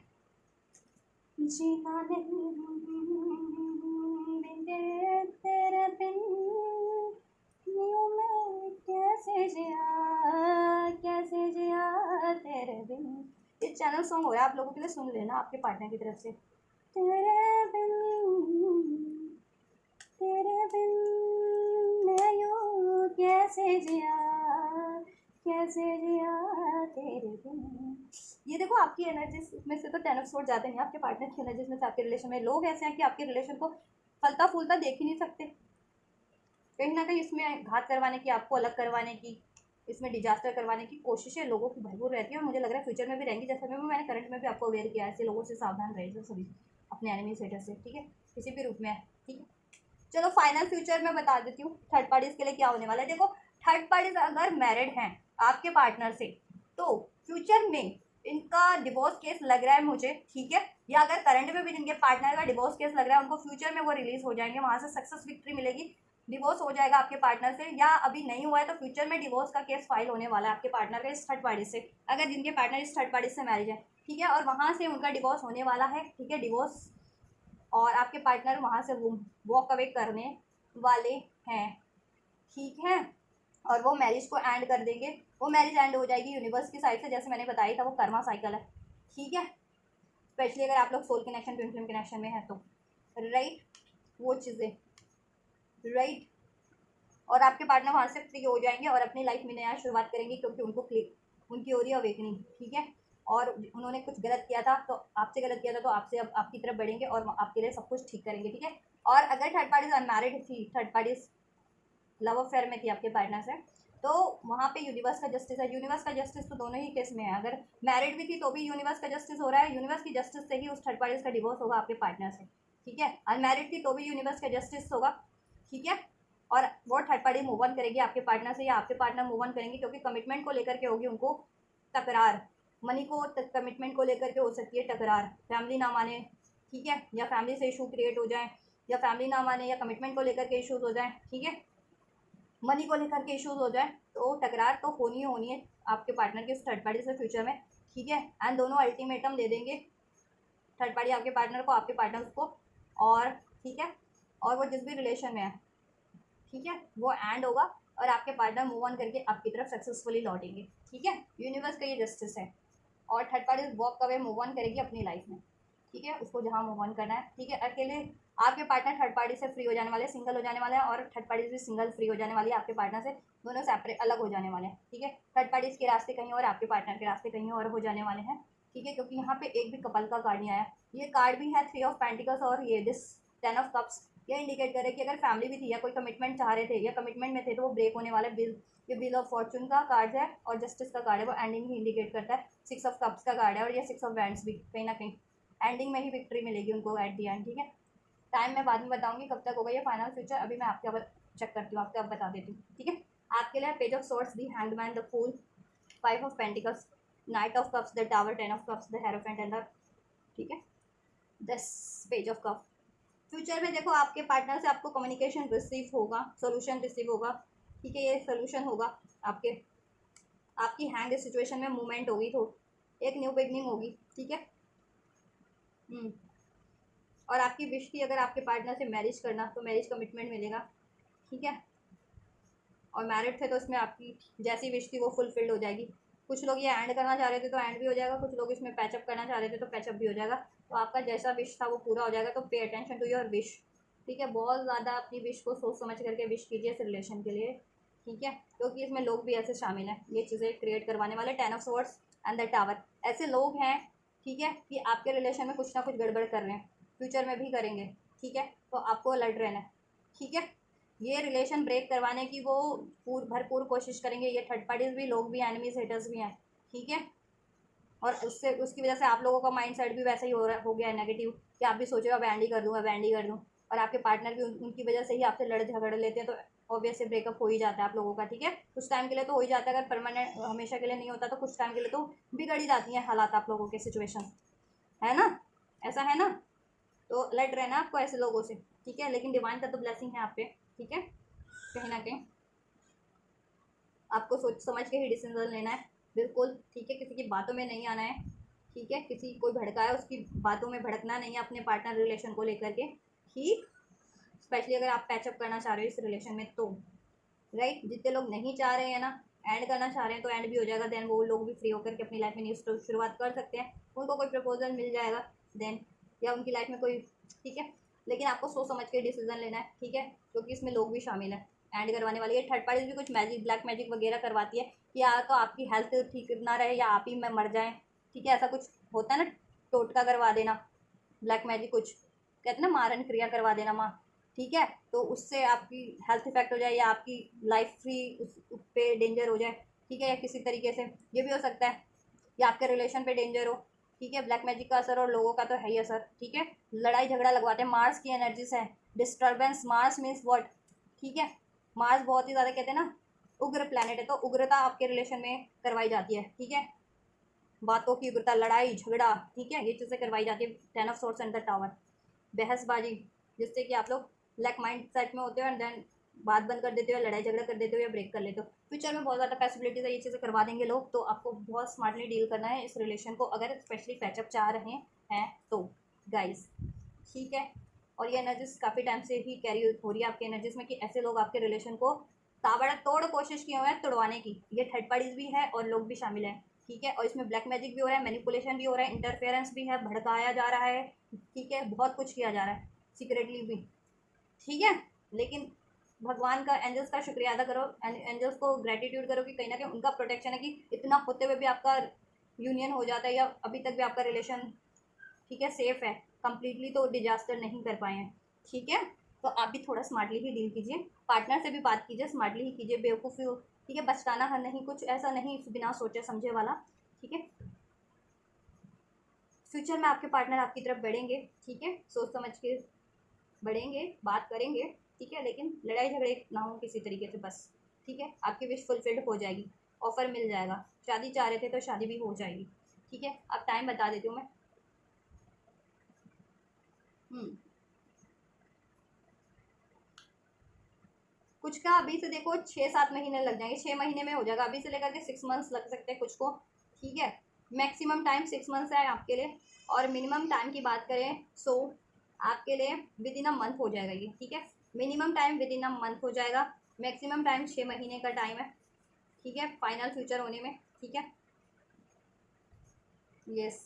जीना नहीं तेरे बिन, यूं मैं कैसे जिया, कैसे जिया तेरे बिन। ये चैनल सॉन्ग हो रहा है आप लोगों के लिए, सुन लेना आपके पार्टनर की तरफ से। तेरे बिन, तेरे बिन मैं यूं कैसे जिया, कैसे जिया तेरे बिन। ये देखो आपकी एनर्जीज में से तो 10 ऑफ सोर्ड्स जाते हैं, आपके पार्टनर की एनर्जीज में से आपके रिलेशन में लोग ऐसे हैं कि आपके रिलेशन को फलता फूलता देख ही नहीं सकते, कहीं ना कहीं इसमें घात करवाने की, आपको अलग करवाने की, इसमें डिजास्टर करवाने की कोशिशें लोगों की भरपूर रहती है, और मुझे लग रहा है फ्यूचर में भी रहेंगी, जैसे मैंने करंट में भी आपको अवेयर किया है, ऐसे लोगों से सावधान रहे जो सभी अपने एनिमी सेटर से, ठीक है, किसी भी रूप में है, ठीक है। चलो फाइनल फ्यूचर में बता देती हूँ थर्ड पार्टीज के लिए क्या होने वाला है। देखो थर्ड पार्टीज अगर मैरिड हैं आपके पार्टनर से, तो फ्यूचर में इनका डिवोर्स केस लग रहा है मुझे, ठीक है, या अगर करंट में भी जिनके पार्टनर का डिवोर्स केस लग रहा है उनको फ्यूचर में वो रिलीज हो जाएंगे, वहां से सक्सेस विक्ट्री मिलेगी, डिवोर्स हो जाएगा आपके पार्टनर से, या अभी नहीं हुआ है तो फ्यूचर में डिवोर्स का केस फाइल होने वाला है आपके पार्टनर का इस थर्ड पार्टी से, अगर जिनके पार्टनर इस थर्ड पार्टी से मैरिज है, ठीक है, और वहां से उनका डिवोर्स होने वाला है, ठीक है, डिवोर्स, और आपके पार्टनर वहां से वॉक अवे करने वाले हैं, ठीक है, और वो मैरिज को एंड कर देंगे, वो मैरिज एंड हो जाएगी यूनिवर्स की साइड से, जैसे मैंने बताया था वो कर्मा साइकिल है, ठीक है, स्पेशली अगर आप लोग soul connection twin flame connection में है तो, राइट, वो चीज़ें, राइट, और आपके पार्टनर वहाँ से फ्री हो जाएंगे और अपनी लाइफ में नया शुरुआत करेंगे, क्योंकि उनको उनकी हो रही है अवेकनिंग, ठीक है, और उन्होंने कुछ गलत किया था तो आपसे गलत किया था तो आपसे अब आपकी तरफ बढ़ेंगे और आपके लिए सब कुछ ठीक करेंगे, ठीक है, और अगर थर्ड पार्टीज अनमैरिड थी, थर्ड पार्टीज लव अफेयर में थी आपके पार्टनर से, तो वहाँ पे यूनिवर्स का जस्टिस है, यूनिवर्स का जस्टिस तो दोनों ही केस में है, अगर मैरिड भी थी तो भी यूनिवर्स का जस्टिस हो रहा है, यूनिवर्स की जस्टिस से ही उस थर्ड पार्टीज का डिवोर्स होगा आपके पार्टनर से, ठीक है, अनमैरिड थी तो भी यूनिवर्स का जस्टिस होगा, ठीक है, और वो थर्ड पार्टी मूव ऑन करेगी आपके पार्टनर से, या आपके पार्टनर मूव ऑन करेंगे, क्योंकि कमिटमेंट को लेकर के होगी उनको तकरार, मनी को कमिटमेंट को लेकर के हो सकती है टकरार, फैमिली ना माने, ठीक है, या फैमिली से इशू क्रिएट हो जाए, या फैमिली ना माने, या कमिटमेंट को लेकर के इशूज हो जाए, ठीक है, मनी को लेकर के इश्यूज हो जाए, तो टकरार तो होनी ही होनी है आपके पार्टनर के थर्ड पार्टी से फ्यूचर में, ठीक है, एंड दोनों अल्टीमेटम दे देंगे, थर्ड पार्टी आपके पार्टनर को, आपके पार्टनर को, और ठीक है, और वो जिस भी रिलेशन में है, ठीक है, वो एंड होगा और आपके पार्टनर मूव ऑन करके आपकी तरफ सक्सेसफुली लौटेंगे, ठीक है, यूनिवर्स का ये जस्टिस है, और third party walk away move on करेगी अपनी लाइफ में, ठीक है, उसको जहाँ मूव ऑन करना है, ठीक है, अकेले आपके पार्टनर थर्ड पार्टी से फ्री हो जाने वाले, सिंगल हो जाने वाले हैं, और थर्ड पार्टी से सिंगल फ्री हो जाने वाली है आपके पार्टनर से, दोनों सेपरेट अलग हो जाने वाले हैं, ठीक है, थर्ड पार्टीज के रास्ते कहीं और, आपके पार्टनर के रास्ते कहीं और हो जाने वाले हैं, ठीक है, क्योंकि यहाँ पे एक भी कपल का कार्ड नहीं आया, ये कार्ड भी है 3 ऑफ पेंटिकल्स और ये दिस 10 ऑफ कप्स, ये इंडिकेट करे कि अगर फैमिली भी थी या कोई कमिटमेंट चाह रहे थे या कमिटमेंट में थे तो वो ब्रेक होने वाले, बिल, ये बिल ऑफ फॉर्चून का कार्ड है और जस्टिस का कार्ड है, वो एंडिंग ही इंडिकेट करता है, 6 ऑफ कप्स का कार्ड है, और ये 6 ऑफ वैंड्स भी कहीं ना कहीं एंडिंग में ही विक्ट्री मिलेगी उनको एट दी एंड, ठीक है, टाइम मैं बाद में बताऊंगी कब तक होगा ये फाइनल फ्यूचर, अभी मैं आपके अब चेक करती हूँ, आपको अब बता देती हूँ, ठीक है, आपके लिए page of swords, the hangman, the fool, 5 of pentacles, knight of cups, the tower, 10 of cups, the hierophant and the, ठीक है, this page of cup, future में देखो आपके पार्टनर से आपको कम्युनिकेशन रिसीव होगा, सोल्यूशन रिसीव होगा, ठीक है, ये सोल्यूशन होगा आपके, आपकी हैंग सिचुएशन में मूवमेंट होगी, तो एक न्यू बिगनिंग होगी, ठीक है, और आपकी विश थी अगर आपके पार्टनर से मैरिज करना तो मैरिज कमिटमेंट मिलेगा, ठीक है, और मैरिड थे तो इसमें आपकी जैसी विश थी वो फुलफिल्ड हो जाएगी, कुछ लोग ये एंड करना चाह रहे थे तो एंड भी हो जाएगा, कुछ लोग इसमें पैचअप करना चाह रहे थे तो पैचअप भी हो जाएगा, तो आपका जैसा विश था वो पूरा हो जाएगा, तो pay attention to your wish, ठीक है, बहुत ज़्यादा अपनी विश को सोच समझ करके विश कीजिए इस रिलेशन के लिए, ठीक है, क्योंकि इसमें लोग भी ऐसे शामिल हैं ये चीज़ें क्रिएट करवाने वाले, 10 of swords and the tower, ऐसे लोग हैं, ठीक है, कि आपके रिलेशन में कुछ ना कुछ गड़बड़ कर रहे हैं, फ्यूचर में भी करेंगे, ठीक है, तो आपको अलर्ट रहना है, ठीक है, ये रिलेशन ब्रेक करवाने की वो भरपूर कोशिश करेंगे, ये थर्ड पार्टीज भी, लोग भी, एनिमीज, हेटर्स भी हैं, ठीक है, और उससे उसकी वजह से आप लोगों का माइंड सेट भी वैसा ही हो गया है नेगेटिव, कि आप भी सोचेगा बैंड ही कर दूँ, बैंड ही कर दूँ, और आपके पार्टनर भी उनकी वजह से ही आपसे लड़ झगड़ लेते हैं, तो ऑब्वियसली ब्रेकअप हो ही जाता है आप लोगों का, ठीक है, कुछ टाइम के लिए तो हो ही जाता है, अगर परमानेंट हमेशा के लिए नहीं होता तो कुछ टाइम के लिए तो बिगड़ ही जाती हैं हालात आप लोगों के, सिचुएशन, है ना, ऐसा है ना, तो अलर्ट रहना आपको ऐसे लोगों से, ठीक है, लेकिन डिवाइन का तो ब्लेसिंग है आप पे, ठीक है, कहीं ना कहीं आपको सोच समझ के ही डिसीजन लेना है, बिल्कुल, ठीक है, किसी की बातों में नहीं आना है, ठीक है, किसी कोई भड़का है उसकी बातों में भड़कना नहीं है अपने पार्टनर रिलेशन को लेकर के, ठीक, स्पेशली अगर आप पैचअप करना चाह रहे हो इस रिलेशन में तो, राइट, जितने लोग नहीं चाह रहे हैं ना, एंड करना चाह रहे हैं तो एंड भी हो जाएगा, देन वो लोग भी फ्री होकर के अपनी लाइफ में न्यू शुरुआत कर सकते हैं, उनको कोई प्रपोजल मिल जाएगा देन, या उनकी लाइफ में कोई, ठीक है, लेकिन आपको सोच समझ के डिसीजन लेना है, ठीक है, क्योंकि इसमें लोग भी शामिल हैं एंड करवाने वाली है, थर्ड पार्टीज भी कुछ मैजिक, ब्लैक मैजिक वगैरह करवाती है, कि या तो आपकी हेल्थ ठीक ना रहे या आप ही में मर जाएं, ठीक है, ऐसा कुछ होता है ना, टोटका करवा देना, ब्लैक मैजिक कुछ कहते हैं ना, मारन क्रिया करवा देना माँ, ठीक है, तो उससे आपकी हेल्थ इफेक्ट हो जाए या आपकी लाइफ फ्री उस पे डेंजर हो जाए, ठीक है, या किसी तरीके से ये भी हो सकता है, या आपके रिलेशन पे डेंजर हो, ठीक है, ब्लैक मैजिक का असर और लोगों का तो है ही असर, ठीक है, लड़ाई झगड़ा लगवाते हैं, मार्स की एनर्जीज है, डिस्टर्बेंस, मार्स मीन्स व्हाट, ठीक है, मार्स बहुत ही ज़्यादा कहते हैं ना उग्र प्लानट है, तो उग्रता आपके रिलेशन में करवाई जाती है, ठीक है, बातों की उग्रता, लड़ाई झगड़ा, ठीक है, ये चीज़ें करवाई जाती है। 10 of swords and the tower, बहसबाजी, जिससे कि आप लोग लैक माइंड सेट में होते हो एंड देन बात बंद कर देते हो, लड़ाई झगड़ा कर देते हो या ब्रेक कर लेते हो। फ्यूचर में बहुत ज़्यादा पॉसिबिलिटीज है, ये चीज़ें करवा देंगे लोग, तो आपको बहुत स्मार्टली डील करना है इस रिलेशन को, अगर स्पेशली पैचअप चाह रहे हैं तो गाइस, ठीक है। और ये एनर्जीज काफ़ी टाइम से ही कैरी हो रही है आपके एनर्जीज में, कि ऐसे लोग आपके रिलेशन को ताबड़तोड़ कोशिश किए हुए हैं तोड़वाने की। ये थर्ड पार्टीज भी है और लोग भी शामिल हैं, ठीक है। और इसमें ब्लैक मैजिक भी हो रहा है, मैनिपुलेशन भी हो रहा है, इंटरफेरेंस भी है, भड़काया जा रहा है, ठीक है, बहुत कुछ किया जा रहा है सीक्रेटली भी, ठीक है। लेकिन भगवान का, एंजल्स का शुक्रिया अदा करो, एंजल्स को ग्रेटिट्यूड करो कि कहीं ना कहीं उनका प्रोटेक्शन है, कि इतना होते हुए भी आपका यूनियन हो जाता है या अभी तक भी आपका रिलेशन, ठीक है, सेफ है, कंप्लीटली तो डिजास्टर नहीं कर पाए हैं, ठीक है। तो आप भी थोड़ा स्मार्टली ही डील कीजिए, पार्टनर से भी बात कीजिए, स्मार्टली ही कीजिए, बेवकूफ़ी हो, ठीक है, बचकाना है नहीं, कुछ ऐसा नहीं बिना सोचे समझे वाला, ठीक है। फ्यूचर में आपके पार्टनर आपकी तरफ बढ़ेंगे, ठीक है, सोच समझ के बढ़ेंगे, बात करेंगे, ठीक है, लेकिन लड़ाई झगड़े ना हो किसी तरीके से बस, ठीक है। आपकी विश फुलफिल्ड हो जाएगी, ऑफर मिल जाएगा, शादी चाह रहे थे तो शादी भी हो जाएगी, ठीक है। अब टाइम बता देती हूँ मैं। कुछ का अभी से देखो 6-7 महीने लग जाएंगे, 6 महीने में हो जाएगा, अभी से लेकर के 6 मंथ्स लग सकते हैं कुछ को, ठीक है। मैक्सिमम टाइम 6 मंथ्स है आपके लिए, और मिनिमम टाइम की बात करें सो आपके लिए विद इन अ मंथ हो जाएगा ये, ठीक है। Minimum time with in a month हो जाएगा, मैक्सिमम टाइम 6 महीने का टाइम है, ठीक है, फाइनल फ्यूचर होने में, ठीक है। यस,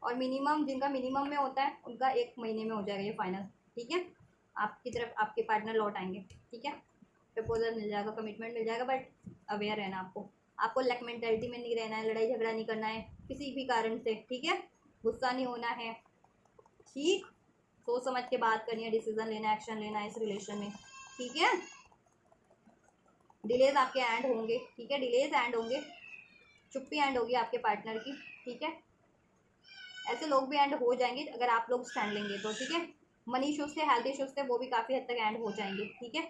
और मिनिमम जिनका मिनिमम में होता है उनका 1 महीने में हो जाएगा ये फाइनल, ठीक है। आपकी तरफ आपके पार्टनर लौट आएंगे, ठीक है, प्रपोजल मिल जाएगा, कमिटमेंट मिल जाएगा, बट अवेयर रहना आपको, आपको लैक मेंटेलिटी में नहीं रहना है, लड़ाई झगड़ा नहीं करना है किसी भी कारण से, ठीक है, गुस्सा नहीं होना है, ठीक, सोच समझ के बात करनी है, डिसीजन लेना है, एक्शन लेना है इस रिलेशन में, ठीक है। डिलेज आपके एंड होंगे, ठीक है, डिलेज एंड होंगे, चुप्पी एंड होगी आपके पार्टनर की, ठीक है। ऐसे लोग भी एंड हो जाएंगे अगर आप लोग स्टैंड लेंगे तो, ठीक है। मनी इशूज थे, हेल्थ इशूज थे, वो भी काफ़ी हद तक एंड हो जाएंगे, ठीक है।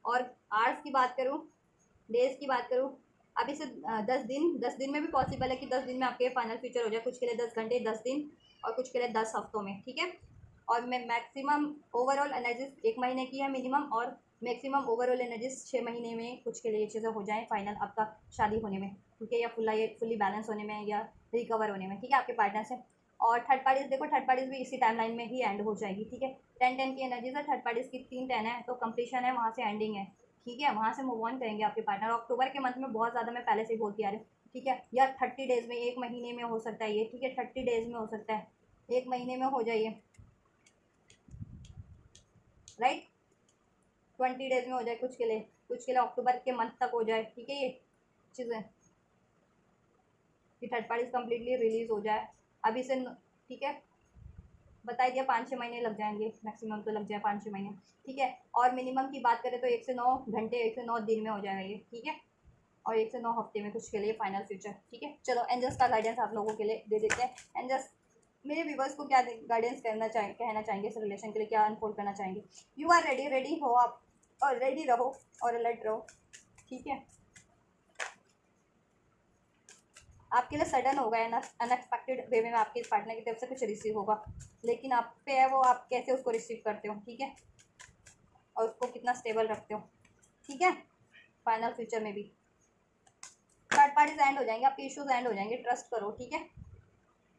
और आवर्स की बात करूँ, डेज की बात करूँ, अभी से 10 दिन में भी पॉसिबल है कि 10 दिन में आपके फाइनल फ्यूचर हो जाए, कुछ के लिए 10 घंटे 10 दिन, और कुछ के लिए 10 हफ्तों में, ठीक है। और मैं मैक्सिमम ओवरऑल एनर्जीज 1 महीने की है मिनिमम, और मैक्सिमम ओवरऑल एनर्जीज 6 महीने में कुछ के लिए ये चीज़ें हो जाएँ फाइनल आपका शादी होने में, ठीक है, या फुली बैलेंस होने में या रिकवर होने में, ठीक है, आपके पार्टनर से। और थर्ड पार्टीज देखो, थर्ड पार्टीज भी इसी टाइमलाइन में ही एंड हो जाएगी, ठीक है। 10-10 की एनर्जीज है, थर्ड पार्टीज की 3-10 है, तो कंप्लीशन है, वहाँ से एंडिंग है, ठीक है, वहाँ से मूव ऑन करेंगे आपके पार्टनर। अक्टूबर के मंथ में बहुत ज़्यादा मैं पहले से ही बोलती आ रही हूँ, ठीक है, या 30 डेज में, 1 महीने में हो सकता है ये, ठीक है, 30 डेज में हो सकता है, 1 महीने में हो जाइए, राइट, 20 डेज में हो जाए कुछ के लिए, कुछ के लिए अक्टूबर के मंथ तक हो जाए, ठीक है, ये चीज़ें कि थर्ड पार्टीज कम्प्लीटली रिलीज हो जाए अभी से, ठीक है, बता दिया 5-6 महीने लग जाएंगे, मैक्सिमम तो लग जाए 5-6 महीने, ठीक है। और मिनिमम की बात करें तो 1 से 9 घंटे, 1 से 9 दिन में हो जाएगा ये, ठीक है, और 1 से 9 हफ्ते में कुछ के लिए फाइनल फ्यूचर, ठीक है। चलो एंजल्स का गाइडेंस आप लोगों के लिए दे देते हैं। एंजल्स मेरे व्यूवर्स को क्या गाइडेंस कहना चाहेंगे इस रिलेशन के लिए, क्या अनफोल्ड करना चाहेंगे। यू आर रेडी, रेडी हो आप, और रेडी रहो और अलर्ट रहो, ठीक है। आपके लिए सडन होगा, अनएक्सपेक्टेड वे में आपके पार्टनर की तरफ से कुछ रिसीव होगा, लेकिन आप पे है वो आप कैसे उसको रिसीव करते हो, ठीक है, और उसको कितना स्टेबल रखते हो, ठीक है। फाइनल फ्यूचर में भी थर्ड पार्टीज एंड हो जाएंगे, आपके इश्यूज एंड हो जाएंगे, ट्रस्ट करो, ठीक है।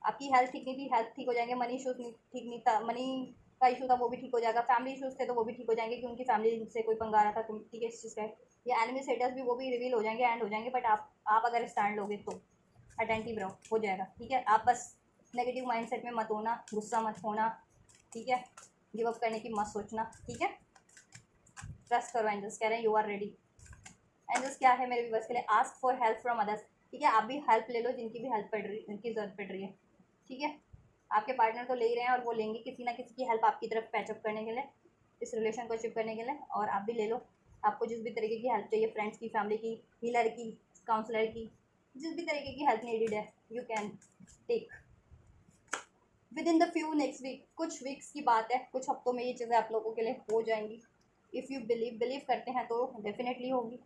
आपकी हेल्थ ठीक नहीं थी, हेल्थ ठीक हो जाएंगे, मनी इशूज ठीक नहीं था, मनी का इशू था वो भी ठीक हो जाएगा, फैमिली इशूज थे तो वो भी ठीक हो जाएंगे कि उनकी फैमिली से कोई पंगा रहा था, तुम ठीक है इस चीज़ का, ये एनिमी स्टेटस भी वो भी रिवील हो जाएंगे, एंड हो जाएंगे, बट आप अगर स्टैंड लोगे तो अटेंटिव रहो, हो जाएगा, ठीक है। आप बस नेगेटिव माइंडसेट में मत होना, गुस्सा मत होना, ठीक है, गिव अप करने की मत सोचना, ठीक है। ट्रस्ट करो, एंजल्स कह रहे हैं यू आर रेडी। एंजल्स क्या है मेरे व्यूअर्स के लिए, ask for help from others, ठीक है, आप भी हेल्प ले लो जिनकी भी हेल्प पड़ रही, जिनकी ज़रूरत पड़ रही है, ठीक है। आपके पार्टनर तो ले ही रहे हैं और वो लेंगे किसी ना किसी की हेल्प आपकी तरफ पैचअप करने के लिए, इस रिलेशन को अचीव करने के लिए, और आप भी ले लो, आपको जिस भी तरीके की हेल्प चाहिए, फ्रेंड्स की, फैमिली की, हीलर की, काउंसलर की, जिस भी तरीके की हेल्प नीडेड है you can take with in the few next week, कुछ वीक्स की बात है, कुछ हफ्तों में ये चीज़ें आप लोगों के लिए हो जाएंगी। इफ़ यू बिलीव करते हैं तो डेफिनेटली होगी,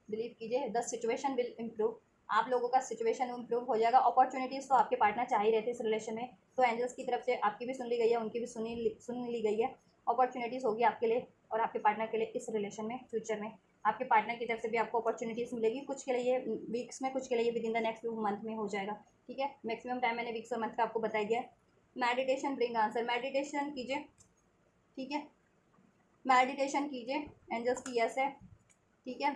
बिलीव कीजिए द सिचुएशन विल इम्प्रूव, आप लोगों का सिचुएशन इम्प्रूव हो जाएगा। अपॉर्चुनिटीज़ तो आपके पार्टनर चाह ही रहते इस रिलेशन में, तो एंजल्स की तरफ से आपकी भी सुन ली गई है, उनकी भी सुन ली गई है। अपॉर्चुनिटीज़ होगी आपके लिए और आपके पार्टनर के लिए इस रिलेशन में। फ्यूचर में आपके पार्टनर की तरफ से भी आपको अपॉर्चुनिटीज़ मिलेगी, कुछ के लिए वीक्स में, कुछ के लिए with in the next month में हो जाएगा। ठीक है, मैक्सिमम टाइम मैंने वीक्स और मंथ का आपको बताया गया है। मेडिटेशन ब्रिंग आंसर, मेडिटेशन कीजिए। ठीक है, मेडिटेशन कीजिए, एंजल्स की यस है। ठीक है,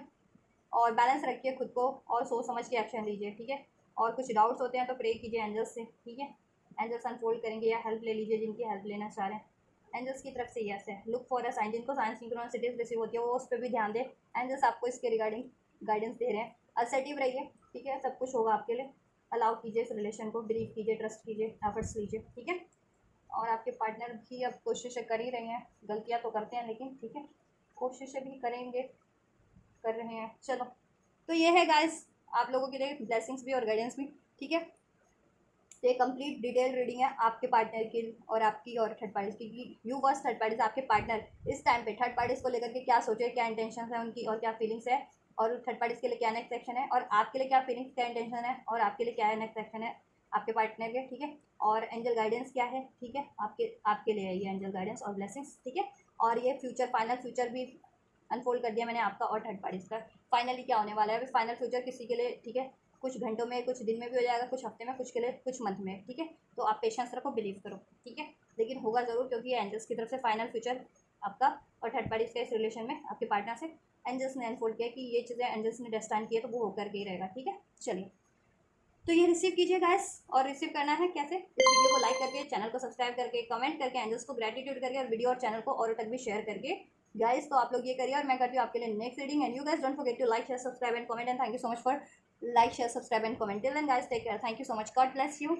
और बैलेंस रखिए खुद को और सोच समझ के एक्शन लीजिए। ठीक है, और कुछ डाउट्स होते हैं तो प्रे कीजिए एंजल्स से। ठीक है, एंजल्स अनफोल्ड करेंगे या हेल्प ले लीजिए जिनकी हेल्प लेना चाह रहे हैं। एंजल्स की तरफ से यस है। लुक फॉर अ साइन, जिनको साइन सिंक्रोनिसिटीज रिसीव होती है वो उस पर भी ध्यान दें, एंजल्स आपको इसके रिगार्डिंग गाइडेंस दे रहे हैं। असर्टिव रहिए। ठीक है, सब कुछ होगा आपके लिए। अलाउ कीजिए इस रिलेशन को, बिलीव कीजिए, ट्रस्ट कीजिए, एफर्ट्स लीजिए। ठीक है, और आपके पार्टनर भी अब कोशिशें कर ही रहे हैं, गलतियाँ तो करते हैं लेकिन ठीक है, कोशिशें भी करेंगे, कर रहे हैं। चलो, तो ये है गाइस आप लोगों के लिए ब्लेसिंग्स भी और गाइडेंस भी। ठीक है, ये कंप्लीट डिटेल रीडिंग है आपके पार्टनर की और आपकी और थर्ड पार्टीज की, यू वर्स थर्ड पार्टीज, आपके पार्टनर इस टाइम पे थर्ड पार्टीज को लेकर के क्या सोचे, क्या इंटेंशन है उनकी और क्या फीलिंग्स है, और थर्ड पार्टीज के लिए क्या नेक्स्ट एक्शन है, और आपके लिए क्या फीलिंग्स, क्या इंटेंशन है, और आपके लिए क्या है नेक्स्ट एक्शन है आपके पार्टनर के। ठीक है, और एंजल गाइडेंस क्या है। ठीक है, आपके लिए है ये एंजल गाइडेंस और ब्लेसिंग्स। ठीक है, और ये फ्यूचर, फाइनल फ्यूचर भी अनफोल्ड कर दिया मैंने आपका और थर्ड पार्टीज का। फाइनली क्या होने वाला है, अभी फाइनल फ्यूचर किसी के लिए, ठीक है, कुछ घंटों में, कुछ दिन में भी हो जाएगा, कुछ हफ्ते में, कुछ के लिए कुछ मंथ में। ठीक है, तो आप पेशेंस रखो, बिलीव करो। ठीक है, लेकिन होगा ज़रूर, क्योंकि ये एंजल्स की तरफ से फाइनल फ्यूचर आपका और थर्ड पार्टीज का इस रिलेशन में आपके पार्टनर से एंजल्स ने अनफोल्ड किया कि ये चीज़ें एंजल्स ने डेस्टाइन की है, तो वो होकर के ही रहेगा। ठीक है, चलिए, तो ये रिसीव कीजिए गाइस, और रिसीव करना है कैसे, इस वीडियो को लाइक करके, चैनल को सब्सक्राइब करके, कमेंट करके, एंजल्स को ग्रेटिट्यूड करके, और वीडियो और चैनल को औरों तक भी शेयर करके गाइस। तो आप लोग ये करिए और मैं करती हूँ आपके लिए next reading. And you guys don't forget to like, share, subscribe and comment, and thank you so much for like, share, subscribe and comment. Till then guys, take care. Thank you so much. God bless you.